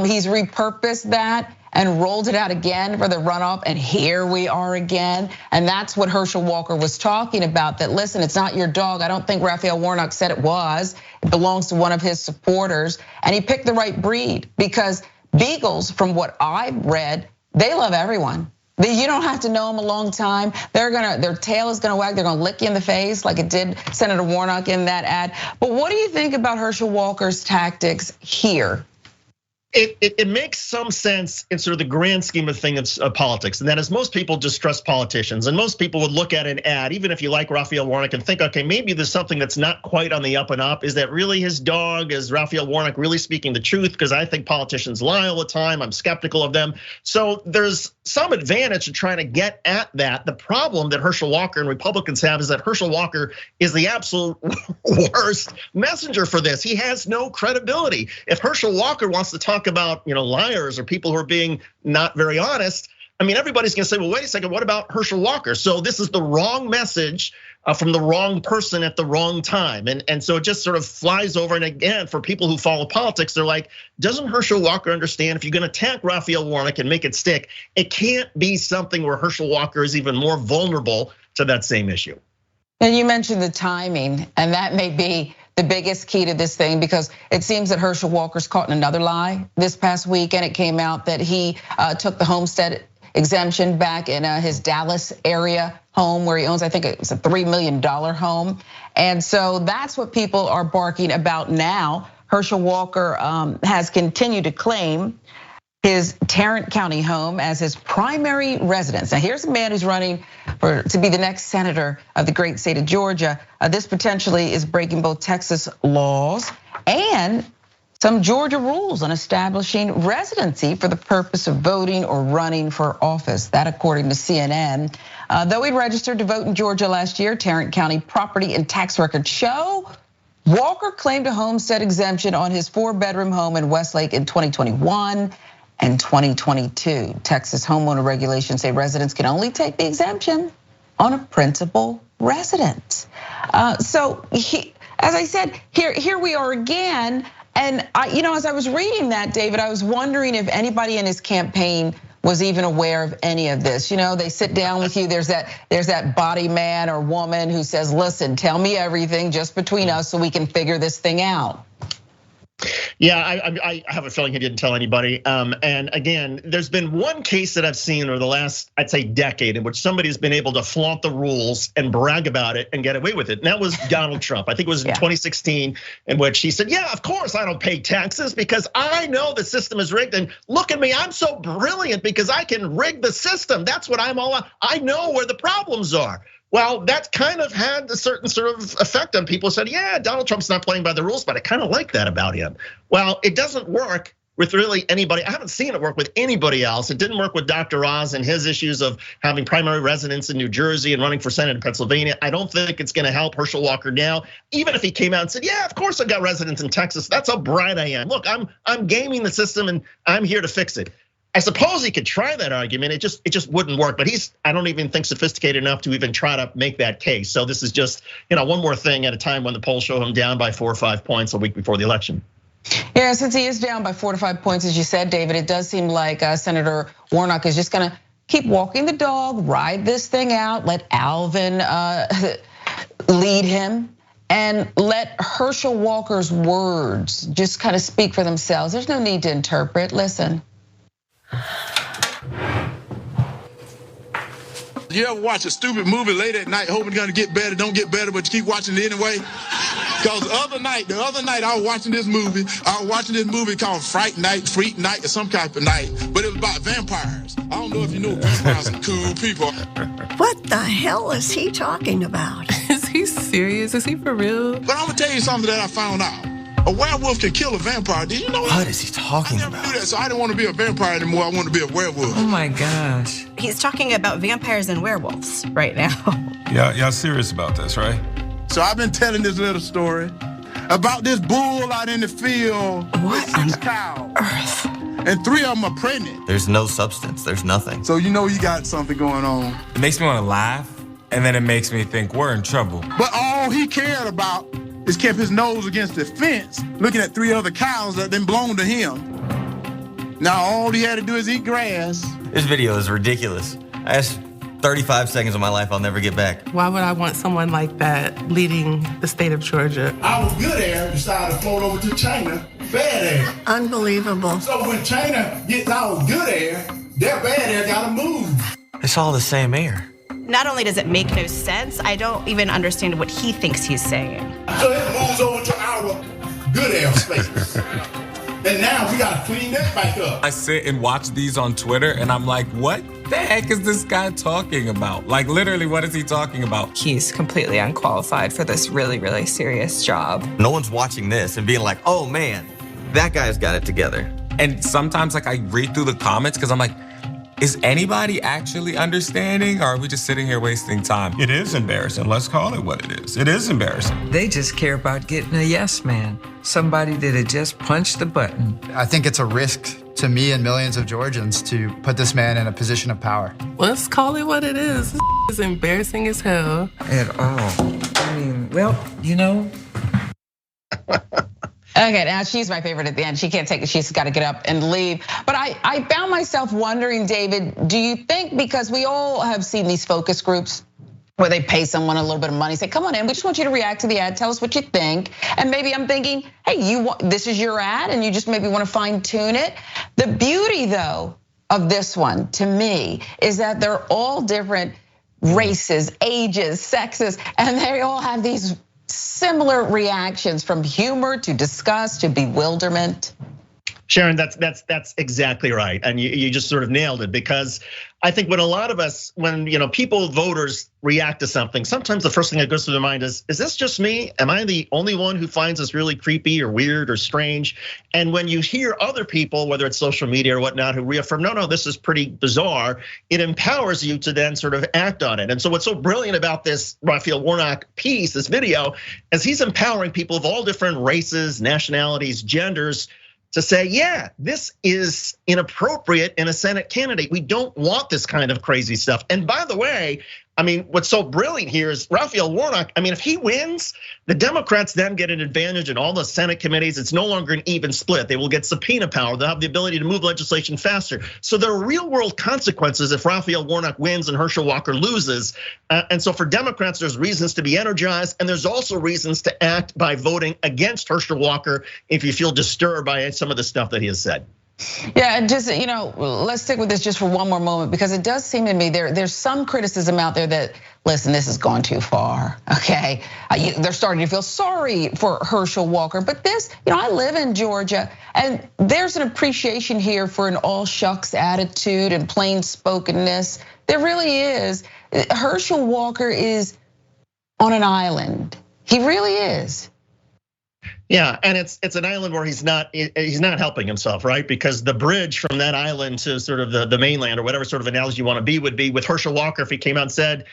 He's repurposed that and rolled it out again for the runoff, and here we are again. And that's what Herschel Walker was talking about, that listen, it's not your dog. I don't think Raphael Warnock said it was. It belongs to one of his supporters. And he picked the right breed, because beagles, from what I've read, they love everyone. You don't have to know them a long time. Their tail is gonna wag, they're gonna lick you in the face like it did Senator Warnock in that ad. But what do you think about Herschel Walker's tactics here? It makes some sense in sort of the grand scheme of things of politics, and that is most people distrust politicians, and most people would look at an ad, even if you like Raphael Warnock, and think, okay, maybe there's something that's not quite on the up and up. Is that really his dog? Is Raphael Warnock really speaking the truth? Because I think politicians lie all the time. I'm skeptical of them. So there's some advantage to trying to get at that. The problem that Herschel Walker and Republicans have is that Herschel Walker is the absolute worst messenger for this. He has no credibility. If Herschel Walker wants to talk about liars or people who are being not very honest, I mean, everybody's gonna say, well, wait a second, what about Herschel Walker? So this is the wrong message from the wrong person at the wrong time. And so it just sort of flies over. And again, for people who follow politics, they're like, doesn't Herschel Walker understand if you're gonna attack Raphael Warnock and make it stick, it can't be something where Herschel Walker is even more vulnerable to that same issue. And you mentioned the timing, and that may be the biggest key to this thing, because it seems that Herschel Walker's caught in another lie this past week, and it came out that he took the homestead exemption back in his Dallas area home where he owns, I think it's a $3 million home. And so that's what people are barking about now. Herschel Walker has continued to claim his Tarrant County home as his primary residence. Now here's a man who's running to be the next senator of the great state of Georgia. This potentially is breaking both Texas laws and some Georgia rules on establishing residency for the purpose of voting or running for office. That according to CNN. Though he registered to vote in Georgia last year, Tarrant County property and tax records show Walker claimed a homestead exemption on his 4-bedroom home in Westlake in 2021 and 2022. Texas homeowner regulations say residents can only take the exemption on a principal residence. So as I said, here we are again. And as I was reading that, David, I was wondering if anybody in his campaign was even aware of any of this. They sit down with you. There's that body man or woman who says, "Listen, tell me everything just between us, so we can figure this thing out." Yeah, I have a feeling he didn't tell anybody. And again, there's been one case that I've seen over the last, I'd say, decade in which somebody's been able to flaunt the rules and brag about it and get away with it. And that was Donald Trump. I think it was in 2016, in which he said, "Yeah, of course I don't pay taxes because I know the system is rigged. And look at me, I'm so brilliant because I can rig the system. That's what I'm all about. I know where the problems are." Well, that kind of had a certain sort of effect on people who said, "Yeah, Donald Trump's not playing by the rules, but I kind of like that about him." Well, it doesn't work with really anybody. I haven't seen it work with anybody else. It didn't work with Dr. Oz and his issues of having primary residence in New Jersey and running for Senate in Pennsylvania. I don't think it's gonna help Herschel Walker now. Even if he came out and said, "Yeah, of course I've got residence in Texas. That's how bright I am. Look, I'm gaming the system and I'm here to fix it." I suppose he could try that argument. It just wouldn't work. But I don't even think sophisticated enough to even try to make that case. So this is just one more thing at a time when the polls show him down by 4 or 5 points a week before the election. Yeah, since he is down by 4 to 5 points, as you said, David, it does seem like Senator Warnock is just gonna keep walking the dog, ride this thing out, let Alvin lead him, and let Herschel Walker's words just kind of speak for themselves. There's no need to interpret. Listen. You ever watch a stupid movie late at night hoping it's gonna get better, don't get better, but you keep watching it anyway? Because the other night I was watching this movie. I was watching this movie called Freak Night, or some type of night, but it was about vampires. I don't know if you know vampires are cool people. What the hell is he talking about? Is he serious? Is he for real? But I'm gonna tell you something that I found out. A werewolf can kill a vampire. Did you know that? What is he talking about? I never knew that, so I didn't want to be a vampire anymore. I want to be a werewolf. Oh my gosh. He's talking about vampires and werewolves right now. Y'all serious about this, right? So I've been telling this little story about this bull out in the field with 6 cows. And 3 of them are pregnant. There's no substance, there's nothing. So you know you got something going on. It makes me want to laugh, and then it makes me think we're in trouble. But all he cared about is kept his nose against the fence, looking at 3 other cows that then belonged to him. Now all he had to do is eat grass. This video is ridiculous. That's 35 seconds of my life I'll never get back. Why would I want someone like that leading the state of Georgia? Our good air decided to float over to China, bad air. Unbelievable. So when China gets our good air, their bad air gotta move. It's all the same air. Not only does it make no sense, I don't even understand what he thinks he's saying. So it moves over to our good air space. And now we gotta clean that back up. I sit and watch these on Twitter and I'm like, what the heck is this guy talking about? Like literally, what is he talking about? He's completely unqualified for this really, really serious job. No one's watching this and being like, oh man, that guy's got it together. And sometimes I read through the comments because I'm like, is anybody actually understanding, or are we just sitting here wasting time? It is embarrassing. Let's call it what it is. It is embarrassing. They just care about getting a yes man. Somebody that had just punched the button. I think it's a risk to me and millions of Georgians to put this man in a position of power. Let's call it what it is. This is embarrassing as hell. At all. I mean, well, you know. Okay, now she's my favorite at the end. She can't take it, she's gotta get up and leave. But I found myself wondering, David, do you think, because we all have seen these focus groups where they pay someone a little bit of money, say, come on in, we just want you to react to the ad, tell us what you think. And maybe I'm thinking, hey, this is your ad and you just maybe want to fine tune it. The beauty though of this one to me is that they're all different races, ages, sexes, and they all have these similar reactions, from humor to disgust to bewilderment. Sharon, that's exactly right, and you just sort of nailed it, because I think when a lot of us, when people, voters react to something, sometimes the first thing that goes through their mind is this just me? Am I the only one who finds this really creepy or weird or strange? And when you hear other people, whether it's social media or whatnot, who reaffirm, no, this is pretty bizarre, it empowers you to then sort of act on it. And so what's so brilliant about this Raphael Warnock piece, this video, is he's empowering people of all different races, nationalities, genders, to say, yeah, this is inappropriate in a Senate candidate. We don't want this kind of crazy stuff. And by the way, I mean, what's so brilliant here is Raphael Warnock, I mean, if he wins, the Democrats then get an advantage in all the Senate committees. It's no longer an even split. They will get subpoena power. They'll have the ability to move legislation faster. So there are real world consequences if Raphael Warnock wins and Herschel Walker loses. And so for Democrats, there's reasons to be energized, and there's also reasons to act by voting against Herschel Walker if you feel disturbed by some of the stuff that he has said. Yeah, and just, let's stick with this just for one more moment, because it does seem to me there's some criticism out there that, listen, this has gone too far, okay? They're starting to feel sorry for Herschel Walker, but this, I live in Georgia, and there's an appreciation here for an all shucks attitude and plain spokenness. There really is. Herschel Walker is on an island. He really is. Yeah, and it's an island where he's not helping himself, right? Because the bridge from that island to sort of the mainland, or whatever sort of analogy you want to be, would be with Herschel Walker if he came out and said,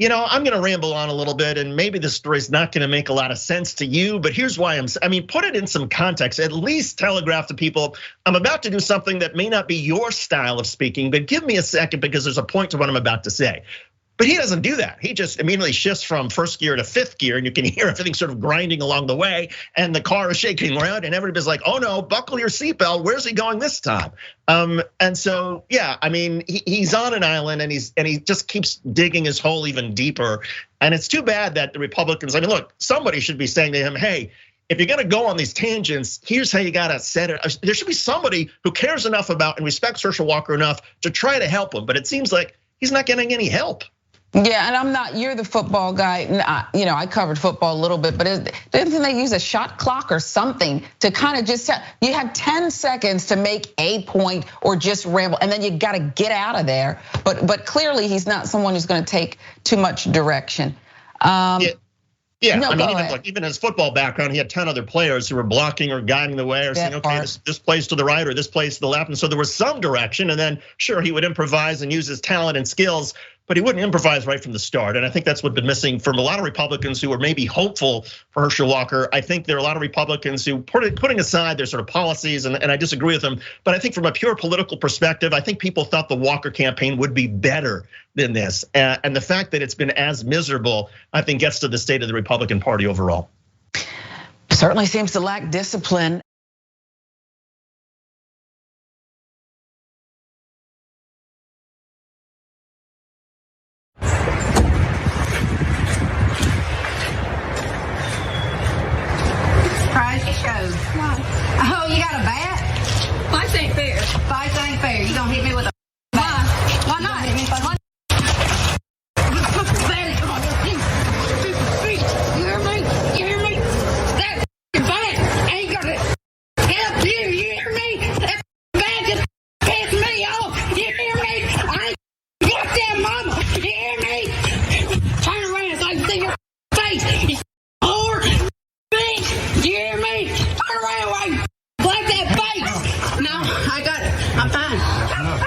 I'm gonna ramble on a little bit, and maybe this story's not gonna make a lot of sense to you, but here's why put it in some context, at least telegraph to people, I'm about to do something that may not be your style of speaking, but give me a second because there's a point to what I'm about to say. But he doesn't do that. He just immediately shifts from first gear to fifth gear, and you can hear everything sort of grinding along the way, and the car is shaking around, and everybody's like, oh no, buckle your seatbelt, where's he going this time? And so, yeah, he's on an island, and he just keeps digging his hole even deeper. And it's too bad that the Republicans, look, somebody should be saying to him, hey, if you're gonna go on these tangents, here's how you gotta set it. There should be somebody who cares enough about and respects Herschel Walker enough to try to help him, but it seems like he's not getting any help. Yeah, and you're the football guy. I covered football a little bit, but didn't they use a shot clock or something to kind of just, you have 10 seconds to make a point or just ramble, and then you gotta get out of there. But clearly he's not someone who's gonna take too much direction. Even his football background, he had 10 other players who were blocking or guiding the way, or saying, okay, this plays to the right or this plays to the left. And so there was some direction, and then sure, he would improvise and use his talent and skills, but he wouldn't improvise right from the start. And I think that's what's been missing from a lot of Republicans who were maybe hopeful for Herschel Walker. I think there are a lot of Republicans who, putting aside their sort of policies, and I disagree with them, but I think from a pure political perspective, I think people thought the Walker campaign would be better than this. And the fact that it's been as miserable, I think gets to the state of the Republican Party overall. Certainly seems to lack discipline. Oh, you got a bat? Fights ain't fair. Fights ain't fair. You gonna hit me with a bat? Why not? Hit me with a You hear me? You hear me? That bat ain't gonna help you. You hear me? That bat just pissed me off. You hear me? I ain't got that mama. You hear me? Turn around so I can see your face. You whore. Bitch. You hear me? Turn around while you black that face. No, I got it. I'm fine.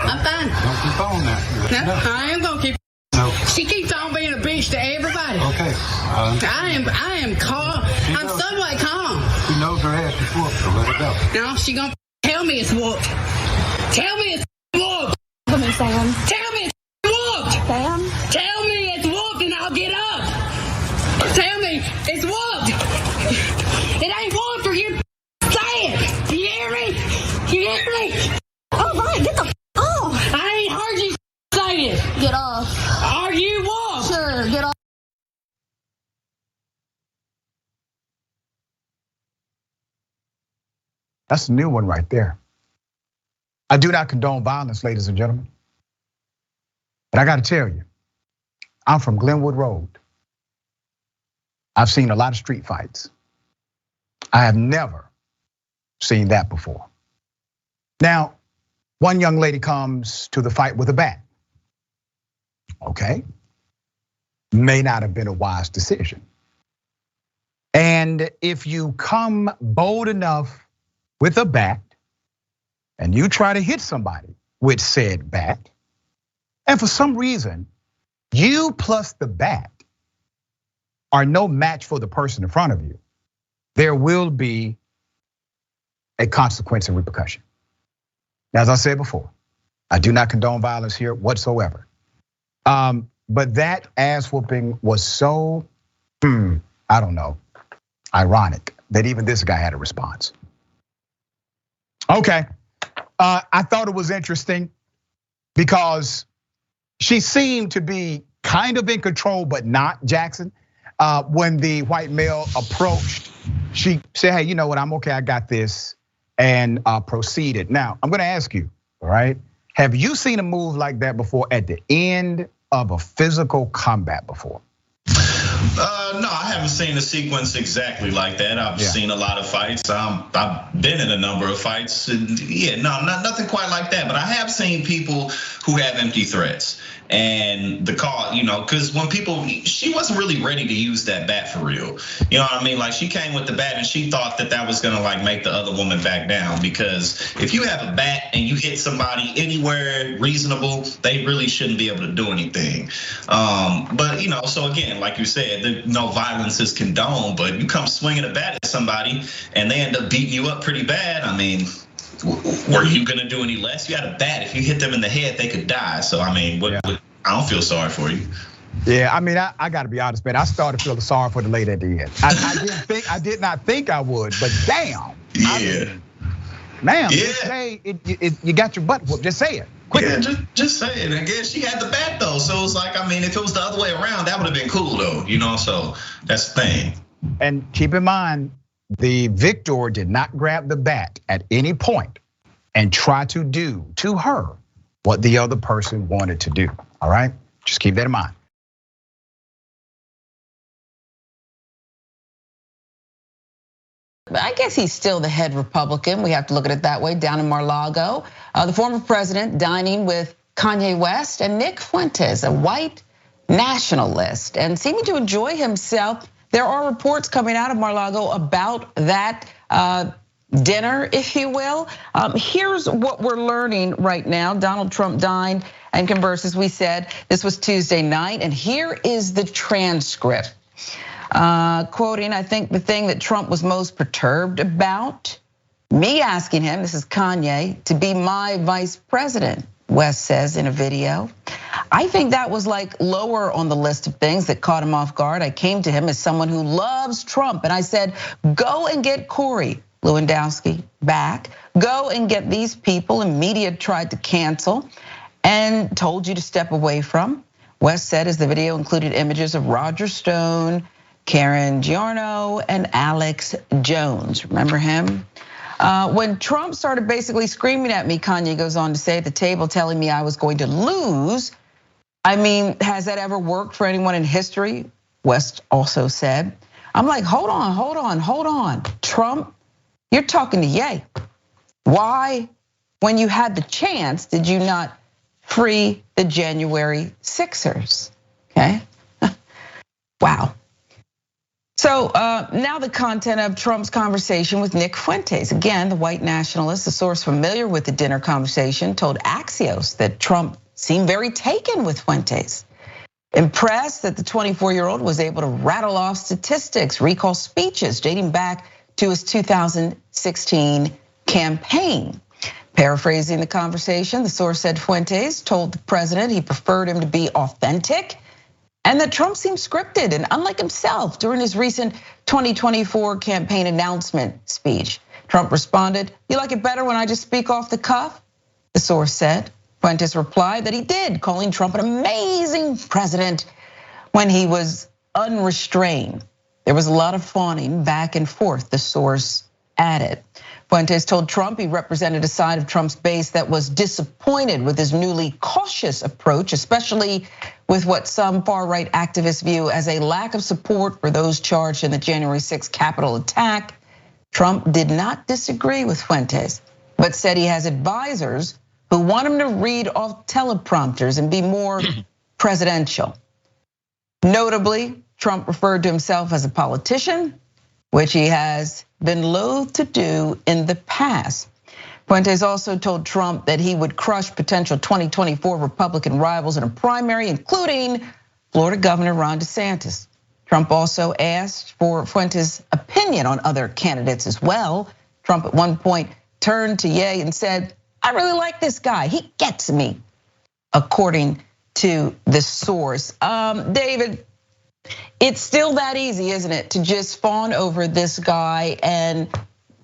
I'm fine. Don't keep on that. No, I am gonna keep. No. She keeps on being a bitch to everybody. Okay. I am calm. I'm somewhat calm. She knows her ass is whooped, so let it go. No, she gonna tell me it's whooped. Tell me it's whooped. Come on, Sam. Tell me it's whooped. Sam. Tell me it's whooped and I'll get up. Tell me it's whooped. It ain't whooped or you say it. You hear me? You hear me? All right, get the off. I ain't heard you say it. Get off. Are you whooped? Sure, get off. That's a new one right there. I do not condone violence, ladies and gentlemen. But I gotta tell you, I'm from Glenwood Road. I've seen a lot of street fights. I have never seen that before. Now, one young lady comes to the fight with a bat. Okay. May not have been a wise decision. And if you come bold enough with a bat and you try to hit somebody with said bat, and for some reason, you plus the bat are no match for the person in front of you, there will be a consequence and repercussion. Now, as I said before, I do not condone violence here whatsoever. But that ass whooping was so, I don't know, ironic that even this guy had a response. Okay, I thought it was interesting because she seemed to be kind of in control, but not, Jackson. When the white male approached, she said, hey, you know what, I'm okay, I got this, and proceeded. Now, I'm gonna ask you, all right, have you seen a move like that before at the end of a physical combat before? No, I haven't seen a sequence exactly like that. I've seen a lot of fights. I've been in a number of fights. And nothing quite like that. But I have seen people who have empty threats. And the call, because when she wasn't really ready to use that bat for real. You know what I mean? Like, she came with the bat and she thought that was gonna like make the other woman back down. Because if you have a bat and you hit somebody anywhere reasonable, they really shouldn't be able to do anything. But so again, like you said, no violence is condoned, but you come swinging a bat at somebody and they end up beating you up pretty bad. I mean, were you gonna do any less? You had a bat. If you hit them in the head, they could die. So I mean, I don't feel sorry for you. Yeah, I mean, I gotta be honest, man. I started feeling sorry for the lady at the end. I did not think I would, but damn. Yeah. Ma'am, just say you got your butt whooped. Just say it. Quick. Yeah, just say it. I guess she had the bat though, so it's like, I mean, if it was the other way around, that would have been cool though. So that's the thing. And keep in mind, the victor did not grab the bat at any point and try to do to her what the other person wanted to do. All right, just keep that in mind. I guess he's still the head Republican. We have to look at it that way. Down in Mar-a-Lago, the former president dining with Kanye West and Nick Fuentes, a white nationalist, and seeming to enjoy himself. There are reports coming out of Mar-a-Lago about that dinner, if you will. Here's what we're learning right now. Donald Trump dined and conversed, as we said. This was Tuesday night, and here is the transcript. Quoting, I think the thing that Trump was most perturbed about, me asking him, this is Kanye, to be my vice president, West says in a video. I think that was like lower on the list of things that caught him off guard. I came to him as someone who loves Trump, and I said, go and get Corey Lewandowski back. Go and get these people and media tried to cancel and told you to step away from. West said as the video included images of Roger Stone, Karen Giorno, and Alex Jones. Remember him? When Trump started basically screaming at me, Kanye goes on to say at the table, telling me I was going to lose. I mean, has that ever worked for anyone in history? West also said. I'm like, hold on. Trump, you're talking to Ye. Why, when you had the chance, did you not free the January Sixers? Okay, wow. So now the content of Trump's conversation with Nick Fuentes. Again, the white nationalist, a source familiar with the dinner conversation, told Axios that Trump seemed very taken with Fuentes. Impressed that the 24-year-old was able to rattle off statistics, recall speeches dating back to his 2016 campaign. Paraphrasing the conversation, the source said Fuentes told the president he preferred him to be authentic, and that Trump seemed scripted and unlike himself during his recent 2024 campaign announcement speech. Trump responded, you like it better when I just speak off the cuff? The source said. Fuentes replied that he did, calling Trump an amazing president when he was unrestrained. There was a lot of fawning back and forth, the source added. Fuentes told Trump he represented a side of Trump's base that was disappointed with his newly cautious approach, especially with what some far-right activists view as a lack of support for those charged in the January 6th Capitol attack. Trump did not disagree with Fuentes, but said he has advisors who want him to read off teleprompters and be more presidential. Notably, Trump referred to himself as a politician, which he has been loath to do in the past. Fuentes also told Trump that he would crush potential 2024 Republican rivals in a primary, including Florida Governor Ron DeSantis. Trump also asked for Fuentes' opinion on other candidates as well. Trump at one point turned to Ye and said, "I really like this guy, he gets me," according to the source. David, it's still that easy, isn't it, to just fawn over this guy and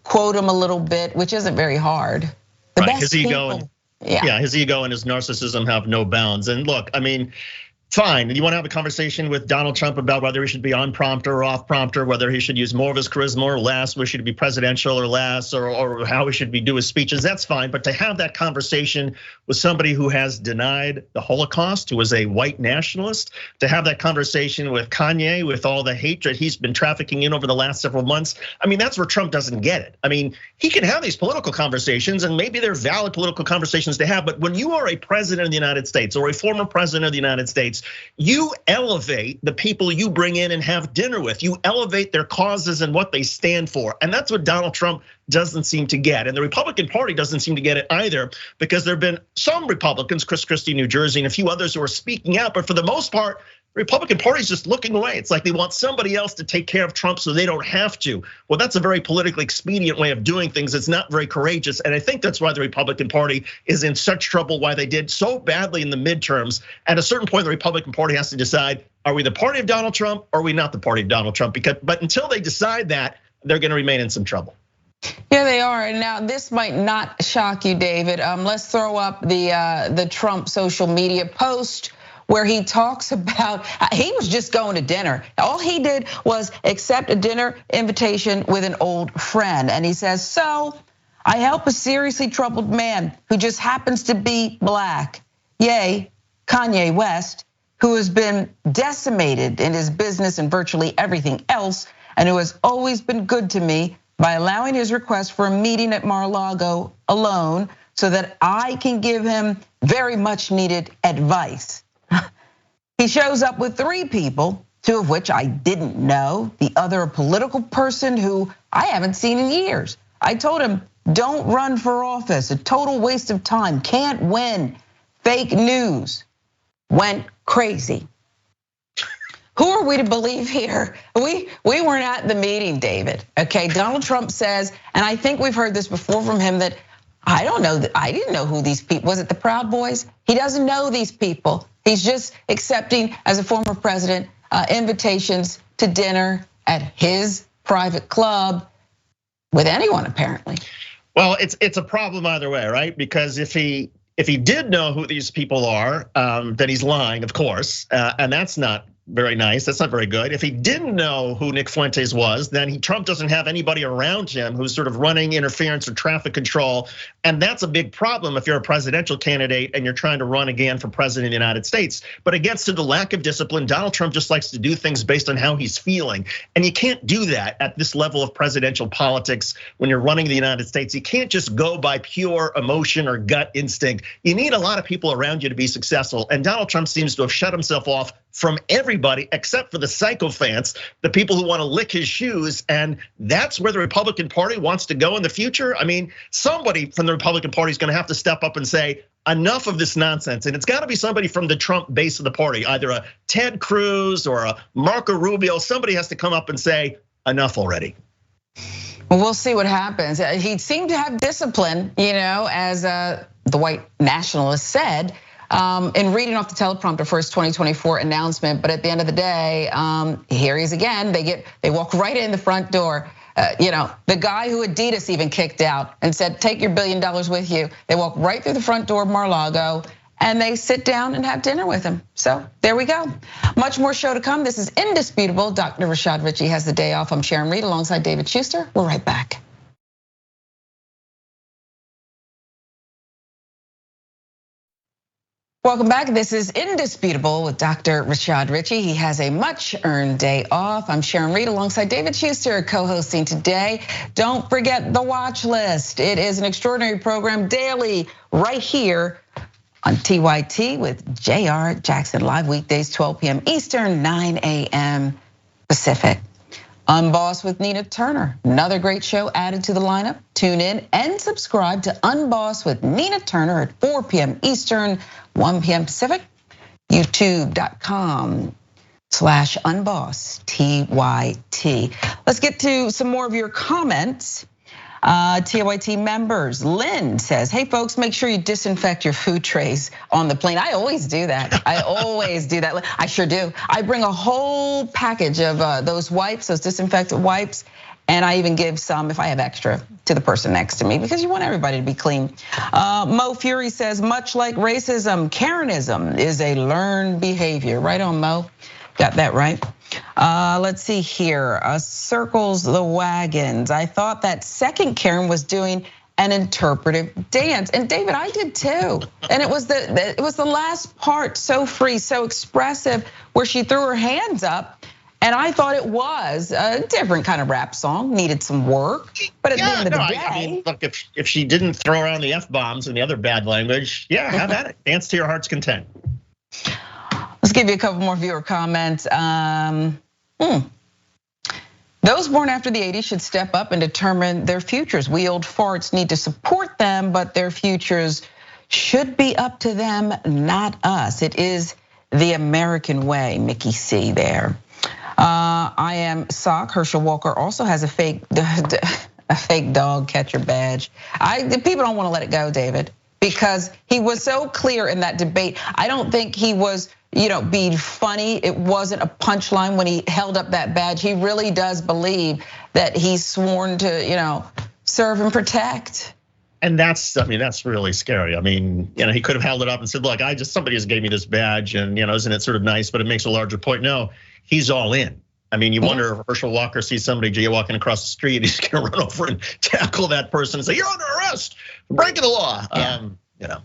quote him a little bit, which isn't very hard. Right, his ego and his ego and his narcissism have no bounds. And look, I mean, fine, you want to have a conversation with Donald Trump about whether he should be on prompter or off prompter, whether he should use more of his charisma or less, whether he should be presidential or less, or how he should do his speeches, that's fine. But to have that conversation with somebody who has denied the Holocaust, who is a white nationalist, to have that conversation with Kanye, with all the hatred he's been trafficking in over the last several months, I mean, that's where Trump doesn't get it. I mean, he can have these political conversations, and maybe they're valid political conversations to have, but when you are a president of the United States or a former president of the United States, you elevate the people you bring in and have dinner with. You elevate their causes and what they stand for. And that's what Donald Trump doesn't seem to get. And the Republican Party doesn't seem to get it either, because there have been some Republicans, Chris Christie, New Jersey, and a few others who are speaking out. But for the most part, the Republican Party is just looking away. It's like they want somebody else to take care of Trump so they don't have to. Well, that's a very politically expedient way of doing things. It's not very courageous. And I think that's why the Republican Party is in such trouble, why they did so badly in the midterms. At a certain point, the Republican Party has to decide, are we the party of Donald Trump or are we not the party of Donald Trump? But until they decide that, they're gonna remain in some trouble. Yeah, they are. And now this might not shock you, David. Let's throw up the Trump social media post where he talks about, he was just going to dinner. All he did was accept a dinner invitation with an old friend. And he says, "So I help a seriously troubled man who just happens to be black. Yay, Kanye West, who has been decimated in his business and virtually everything else, and who has always been good to me by allowing his request for a meeting at Mar-a-Lago alone so that I can give him very much needed advice." He shows up with 3 people, 2 of which I didn't know, the other a political person who I haven't seen in years. I told him, don't run for office, a total waste of time, can't win, fake news. Went crazy. Who are we to believe here? We weren't at the meeting, David. Okay, Donald Trump says, and I think we've heard this before from him, that I don't know, I didn't know who these people, was it the Proud Boys? He doesn't know these people. He's just accepting, as a former president, invitations to dinner at his private club with anyone, apparently. Well, it's a problem either way, right? Because if he did know who these people are, then he's lying, of course, and that's not very nice. That's not very good. If he didn't know who Nick Fuentes was, then Trump doesn't have anybody around him who's sort of running interference or traffic control. And that's a big problem if you're a presidential candidate and you're trying to run again for president of the United States. But it gets to the lack of discipline. Donald Trump just likes to do things based on how he's feeling. And you can't do that at this level of presidential politics when you're running the United States. You can't just go by pure emotion or gut instinct. You need a lot of people around you to be successful. And Donald Trump seems to have shut himself off from everybody except for the sycophants, the people who want to lick his shoes. And that's where the Republican Party wants to go in the future. I mean, somebody from the Republican Party is going to have to step up and say, enough of this nonsense. And it's got to be somebody from the Trump base of the party, either a Ted Cruz or a Marco Rubio. Somebody has to come up and say, enough already. Well, we'll see what happens. He seemed to have discipline, as the white nationalist said, in reading off the teleprompter for his 2024 announcement. But at the end of the day, here he is again. They walk right in the front door. The guy who Adidas even kicked out and said, take your $1 billion with you. They walk right through the front door of Mar-a-Lago and they sit down and have dinner with him. So there we go. Much more show to come. This is Indisputable. Dr. Richey has the day off. I'm Sharon alongside David Shuster. We're right back. Welcome back. This is Indisputable with Dr. Richey. He has a much-earned day off. I'm Sharon Reed alongside David Shuster co-hosting today. Don't forget the watch list. It is an extraordinary program daily right here on TYT with JR Jackson, live weekdays 12 p.m. Eastern, 9 a.m. Pacific. Unbossed with Nina Turner, another great show added to the lineup. Tune in and subscribe to Unbossed with Nina Turner at 4 p.m. Eastern, 1 p.m. Pacific. YouTube.com/unbossed, TYT. Let's get to some more of your comments. TYT members, Lynn says, hey folks, make sure you disinfect your food trays on the plane. I always do that. I sure do. I bring a whole package of those wipes, those disinfectant wipes, and I even give some, if I have extra, to the person next to me because you want everybody to be clean. Mo Fury says, much like racism, Karenism is a learned behavior. Right on, Mo. Got that right. Let's see here, circles the wagons. I thought that second Karen was doing an interpretive dance, and David, I did too. And it was the last part, so free, so expressive, where she threw her hands up, and I thought it was a different kind of rap song, needed some work. But at the end of the day, I mean, look, if she didn't throw around the F-bombs and the other bad language, yeah, have at it. Dance to your heart's content. Let's give you a couple more viewer comments. Those born after the 80s should step up and determine their futures. We old farts need to support them, but their futures should be up to them, not us. It is the American way, Mickey C there. I am Sock. Herschel Walker also has a fake dog catcher badge. People don't want to let it go, David, because he was so clear in that debate. I don't think he was, being funny. It wasn't a punchline when he held up that badge. He really does believe that he's sworn to, serve and protect. And that's really scary. I mean, he could have held it up and said, look, somebody just gave me this badge and, isn't it sort of nice, but it makes a larger point. No, he's all in. I mean, you wonder if Herschel Walker sees somebody jaywalking across the street, he's gonna run over and tackle that person and say, you're under arrest for breaking the law. Yeah.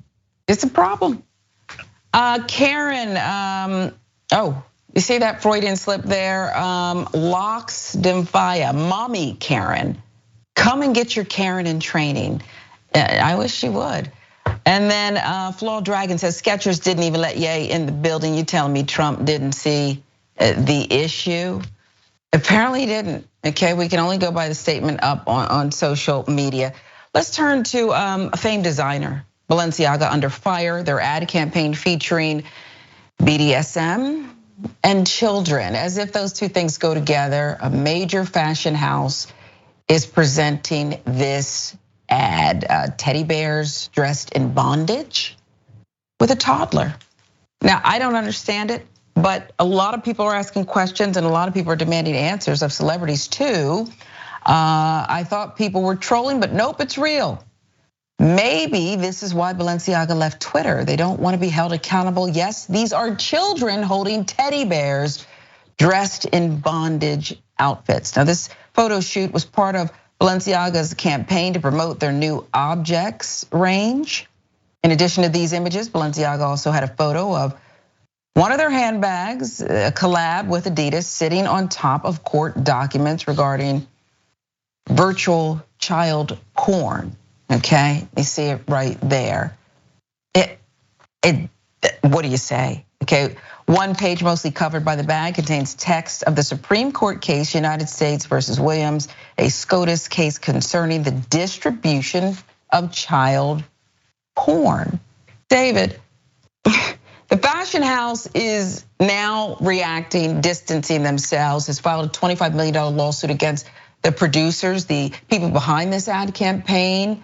It's a problem. Karen, you see that Freudian slip there? Locks Dimphia, mommy Karen. Come and get your Karen in training. I wish she would. And then Flawed Dragon says, Skechers didn't even let Ye in the building. You telling me Trump didn't see the issue? Apparently he didn't, okay? We can only go by the statement up on social media. Let's turn to a famed designer, Balenciaga under fire. Their ad campaign featuring BDSM and children, as if those two things go together. A major fashion house is presenting this ad, teddy bears dressed in bondage with a toddler. Now, I don't understand it, but a lot of people are asking questions and a lot of people are demanding answers of celebrities too. I thought people were trolling, but nope, it's real. Maybe this is why Balenciaga left Twitter. They don't want to be held accountable. Yes, these are children holding teddy bears dressed in bondage outfits. Now, this photo shoot was part of Balenciaga's campaign to promote their new objects range. In addition to these images, Balenciaga also had a photo of one of their handbags, a collab with Adidas, sitting on top of court documents regarding virtual child porn. Okay, you see it right there. What do you say? Okay, one page mostly covered by the bag contains text of the Supreme Court case, United States versus Williams, a SCOTUS case concerning the distribution of child porn. David, the fashion house is now reacting, distancing themselves, has filed a $25 million lawsuit against the producers, the people behind this ad campaign.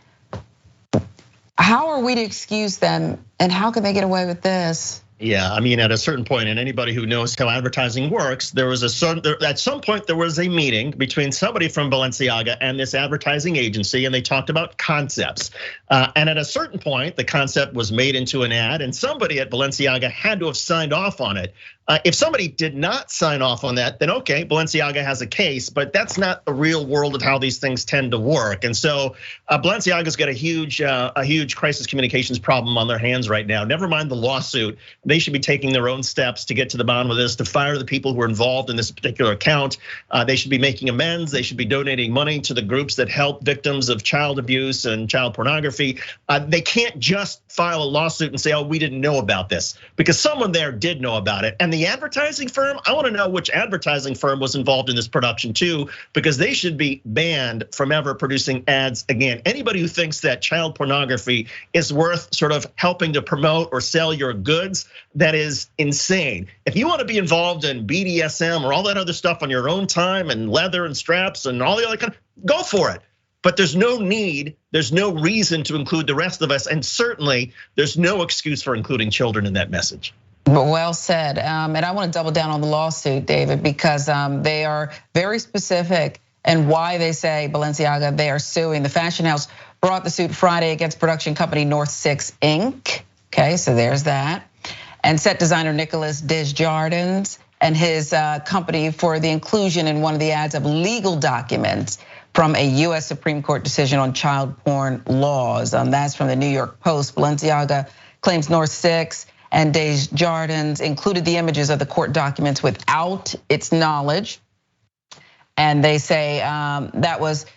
How are we to excuse them and how can they get away with this? Yeah, I mean, at a certain point, and anybody who knows how advertising works, at some point there was a meeting between somebody from Balenciaga and this advertising agency, and they talked about concepts. And at a certain point, the concept was made into an ad, and somebody at Balenciaga had to have signed off on it. If somebody did not sign off on that, then okay, Balenciaga has a case, but that's not the real world of how these things tend to work. And so Balenciaga's got a huge crisis communications problem on their hands right now. Never mind the lawsuit. They should be taking their own steps to get to the bottom of this, to fire the people who are involved in this particular account. They should be making amends. They should be donating money to the groups that help victims of child abuse and child pornography. They can't just file a lawsuit and say, oh, we didn't know about this, because someone there did know about it. And the advertising firm, I want to know which advertising firm was involved in this production too, because they should be banned from ever producing ads again. Anybody who thinks that child pornography is worth sort of helping to promote or sell your goods, that is insane. If you want to be involved in BDSM or all that other stuff on your own time and leather and straps and all the other kind, go for it. But there's no need, there's no reason to include the rest of us, and certainly there's no excuse for including children in that message. Well said, and I want to double down on the lawsuit, David, because they are very specific in why they say Balenciaga, they are suing. The fashion house brought the suit Friday against production company North 6 Inc. Okay, so there's that. And set designer Nicolas Desjardins and his company for the inclusion in one of the ads of legal documents from a US Supreme Court decision on child porn laws. That's from the New York Post. Balenciaga claims North 6 and Desjardins included the images of the court documents without its knowledge. And they say that was,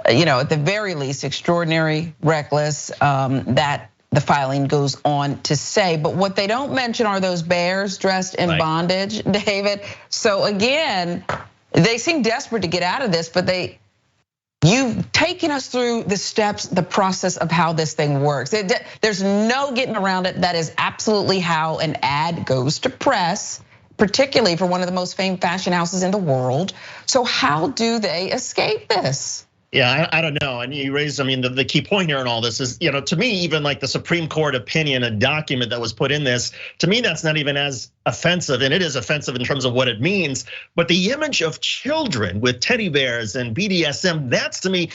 at the very least, extraordinary, reckless, that the filing goes on to say. But what they don't mention are those bears dressed in bondage, David. So again, they seem desperate to get out of this, but you've taken us through the steps, the process of how this thing works. There's no getting around it. That is absolutely how an ad goes to press, particularly for one of the most famed fashion houses in the world. So how do they escape this? Yeah, I don't know. And you raised, the key point here in all this is, to me, even like the Supreme Court opinion, a document that was put in this, to me, that's not even as offensive, and it is offensive in terms of what it means. But the image of children with teddy bears and BDSM, that's to me,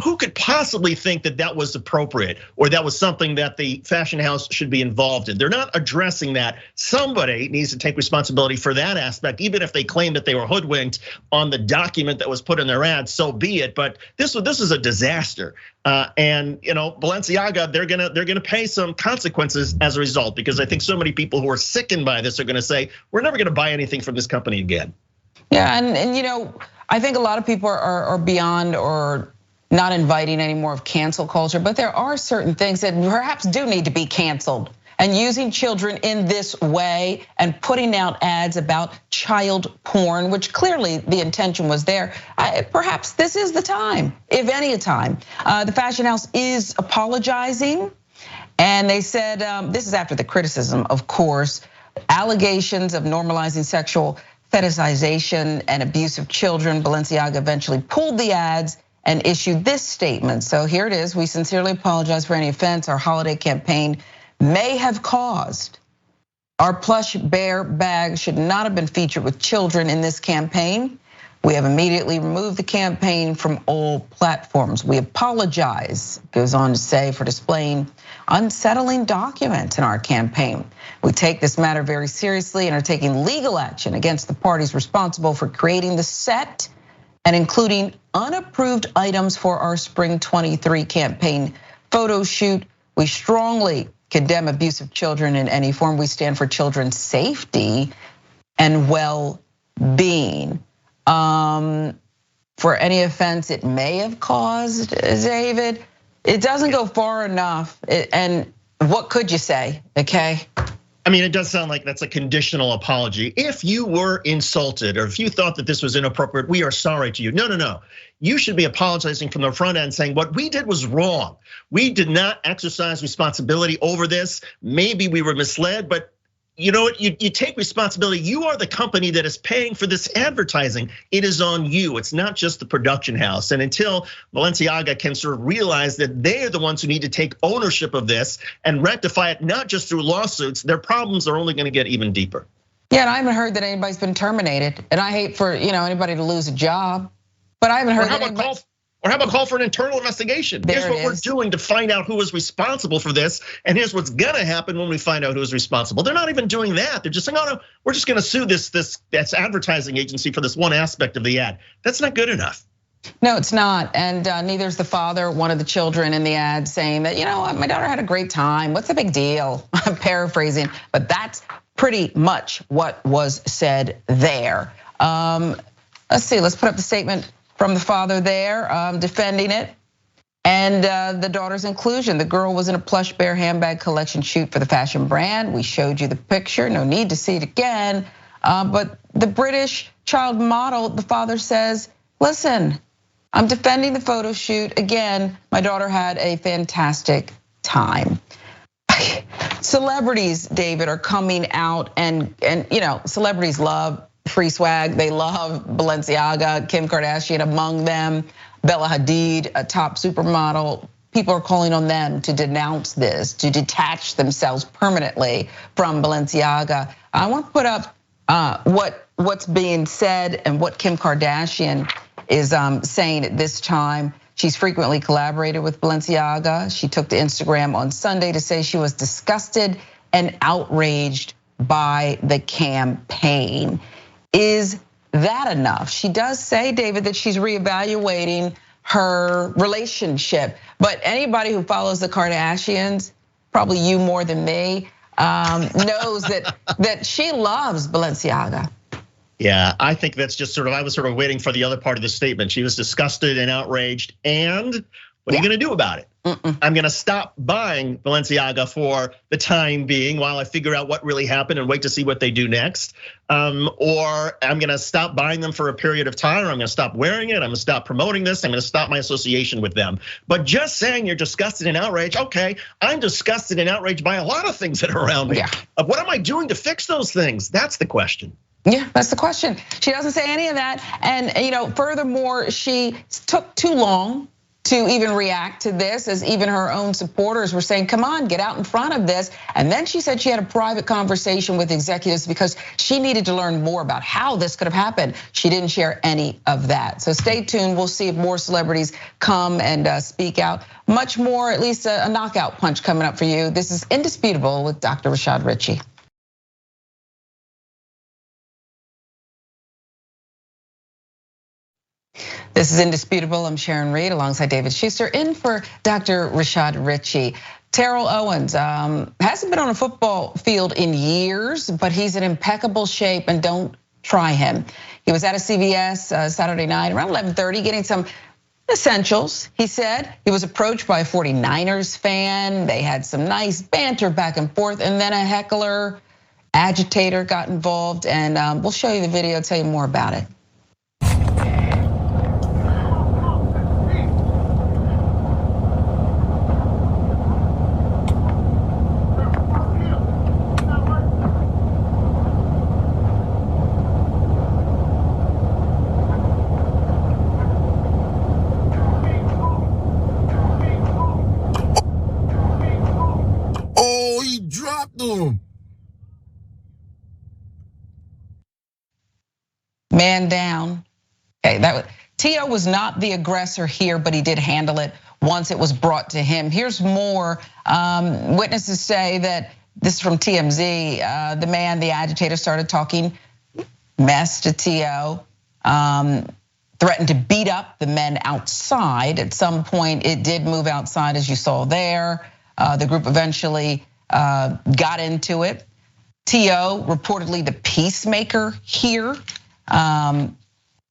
who could possibly think that that was appropriate or that was something that the fashion house should be involved in? They're not addressing that. Somebody needs to take responsibility for that aspect, even if they claim that they were hoodwinked on the document that was put in their ad, so be it. But this is a disaster. And Balenciaga, they're gonna pay some consequences as a result, because I think so many people who are sickened by this are gonna say, we're never gonna buy anything from this company again. Yeah, and I think a lot of people are beyond or not inviting any more of cancel culture, but there are certain things that perhaps do need to be canceled. And using children in this way and putting out ads about child porn, which clearly the intention was there. Perhaps this is the time, if any time. The fashion house is apologizing, and they said, this is after the criticism, of course, allegations of normalizing sexual fetishization and abuse of children. Balenciaga eventually pulled the ads and issued this statement. So here it is. We sincerely apologize for any offense our holiday campaign may have caused. Our plush bear bag should not have been featured with children in this campaign. We have immediately removed the campaign from all platforms. We apologize, goes on to say, for displaying unsettling documents in our campaign. We take this matter very seriously and are taking legal action against the parties responsible for creating the set and including unapproved items for our Spring 23 campaign photo shoot. We strongly condemn abuse of children in any form. We stand for children's safety and well-being. For any offense it may have caused, David, it doesn't go far enough. And what could you say, okay? It does sound like that's a conditional apology. If you were insulted or if you thought that this was inappropriate, we are sorry to you. No. You should be apologizing from the front end, saying what we did was wrong. We did not exercise responsibility over this. Maybe we were misled, but you know what? You take responsibility. You are the company that is paying for this advertising. It is on you. It's not just the production house. And until Balenciaga can sort of realize that they are the ones who need to take ownership of this and rectify it, not just through lawsuits, their problems are only going to get even deeper. Yeah, and I haven't heard that anybody's been terminated. And I hate for anybody to lose a job, but I haven't heard that anybody. Or how about call for an internal investigation? Here's what we're doing to find out who is responsible for this, and here's what's gonna happen when we find out who is responsible. They're not even doing that. They're just saying, oh no, we're just gonna sue this advertising agency for this one aspect of the ad. That's not good enough. No, it's not, and neither is the father, one of the children in the ad, saying that, my daughter had a great time. What's the big deal? I'm paraphrasing, but that's pretty much what was said there. Let's see, let's put up the statement from the father there, defending it. And the daughter's inclusion. The girl was in a plush bear handbag collection shoot for the fashion brand. We showed you the picture, no need to see it again. But the British child model, the father says, listen, I'm defending the photo shoot. Again, my daughter had a fantastic time. Celebrities, David, are coming out and celebrities love free swag. They love Balenciaga, Kim Kardashian among them, Bella Hadid, a top supermodel. People are calling on them to denounce this, to detach themselves permanently from Balenciaga. I want to put up what's being said and what Kim Kardashian is saying at this time. She's frequently collaborated with Balenciaga. She took to Instagram on Sunday to say she was disgusted and outraged by the campaign. Is that enough? She does say, David, that she's reevaluating her relationship. But anybody who follows the Kardashians, probably you more than me, knows that she loves Balenciaga. Yeah, I think that's just I was waiting for the other part of the statement. She was disgusted and outraged, and what are you gonna do about it? I'm gonna stop buying Balenciaga for the time being while I figure out what really happened and wait to see what they do next. Or I'm gonna stop buying them for a period of time, or I'm gonna stop wearing it, I'm gonna stop promoting this, I'm gonna stop my association with them. But just saying you're disgusted and outraged, okay, I'm disgusted and outraged by a lot of things that are around me. Yeah. What am I doing to fix those things? That's the question. Yeah, that's the question. She doesn't say any of that. And furthermore, she took too long to even react to this, as even her own supporters were saying, come on, get out in front of this. And then she said she had a private conversation with executives because she needed to learn more about how this could have happened. She didn't share any of that. So stay tuned, we'll see if more celebrities come and speak out. Much more, at least a knockout punch coming up for you. This is Indisputable with Dr. Rashad Richey. This is Indisputable. I'm Sharon Reed alongside David Shuster, in for Dr. Rashad Richey. Terrell Owens hasn't been on a football field in years, but he's in impeccable shape, and don't try him. He was at a CVS Saturday night around 11:30 getting some essentials. He said he was approached by a 49ers fan. They had some nice banter back and forth, and then a heckler, agitator got involved, and we'll show you the video, tell you more about it. Man down. Okay, T.O. was not the aggressor here, but he did handle it once it was brought to him. Here's more. Witnesses say that, this is from TMZ, the agitator started talking mess to T.O., threatened to beat up the men outside. At some point, it did move outside, as you saw there. The group eventually got into it. T.O., reportedly the peacemaker here,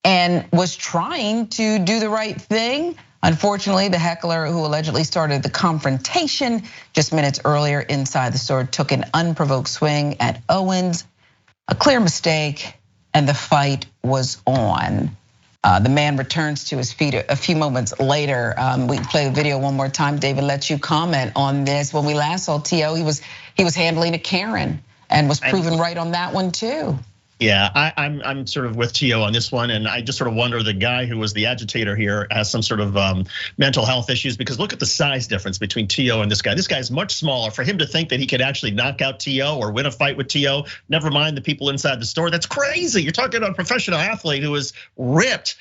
and was trying to do the right thing. Unfortunately, the heckler who allegedly started the confrontation just minutes earlier inside the store took an unprovoked swing at Owens. A clear mistake, and the fight was on. The man returns to his feet a few moments later. We can play the video one more time. David, let you comment on this. When we last saw T.O., he was handling a Karen and was proven right on that one too. Yeah, I'm sort of with Tio on this one, and I just sort of wonder the guy who was the agitator here has some sort of mental health issues, because look at the size difference between Tio and this guy. This guy's much smaller. For him to think that he could actually knock out Tio or win a fight with Tio, never mind the people inside the store, that's crazy. You're talking about a professional athlete who is ripped.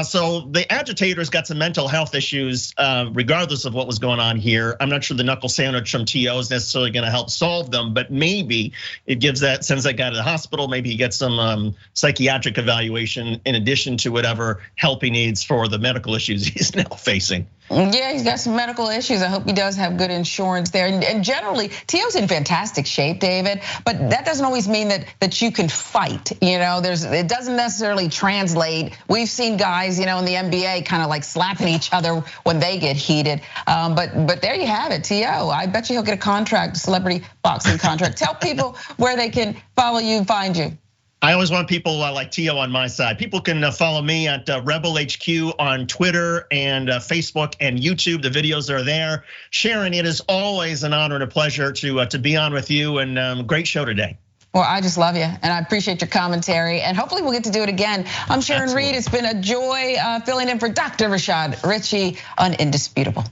So the agitator's got some mental health issues, regardless of what was going on here. I'm not sure the knuckle sandwich from Tio is necessarily going to help solve them, but maybe it sends that guy to the hospital. Maybe he gets some psychiatric evaluation in addition to whatever help he needs for the medical issues he's now facing. Yeah, he's got some medical issues. I hope he does have good insurance there. And generally, Tio's in fantastic shape, David. But that doesn't always mean that you can fight. It doesn't necessarily translate. We've seen guys, in the NBA kind of like slapping each other when they get heated. But there you have it, Tio. I bet you he'll get a contract, celebrity boxing contract. Tell people where they can follow you, find you. I always want people like Tio on my side. People can follow me at Rebel HQ on Twitter and Facebook and YouTube. The videos are there. Sharon, it is always an honor and a pleasure to be on with you, and great show today. Well, I just love you, and I appreciate your commentary, and hopefully we'll get to do it again. I'm Sharon Reed. It's been a joy filling in for Dr. Rashad Richey on Indisputable.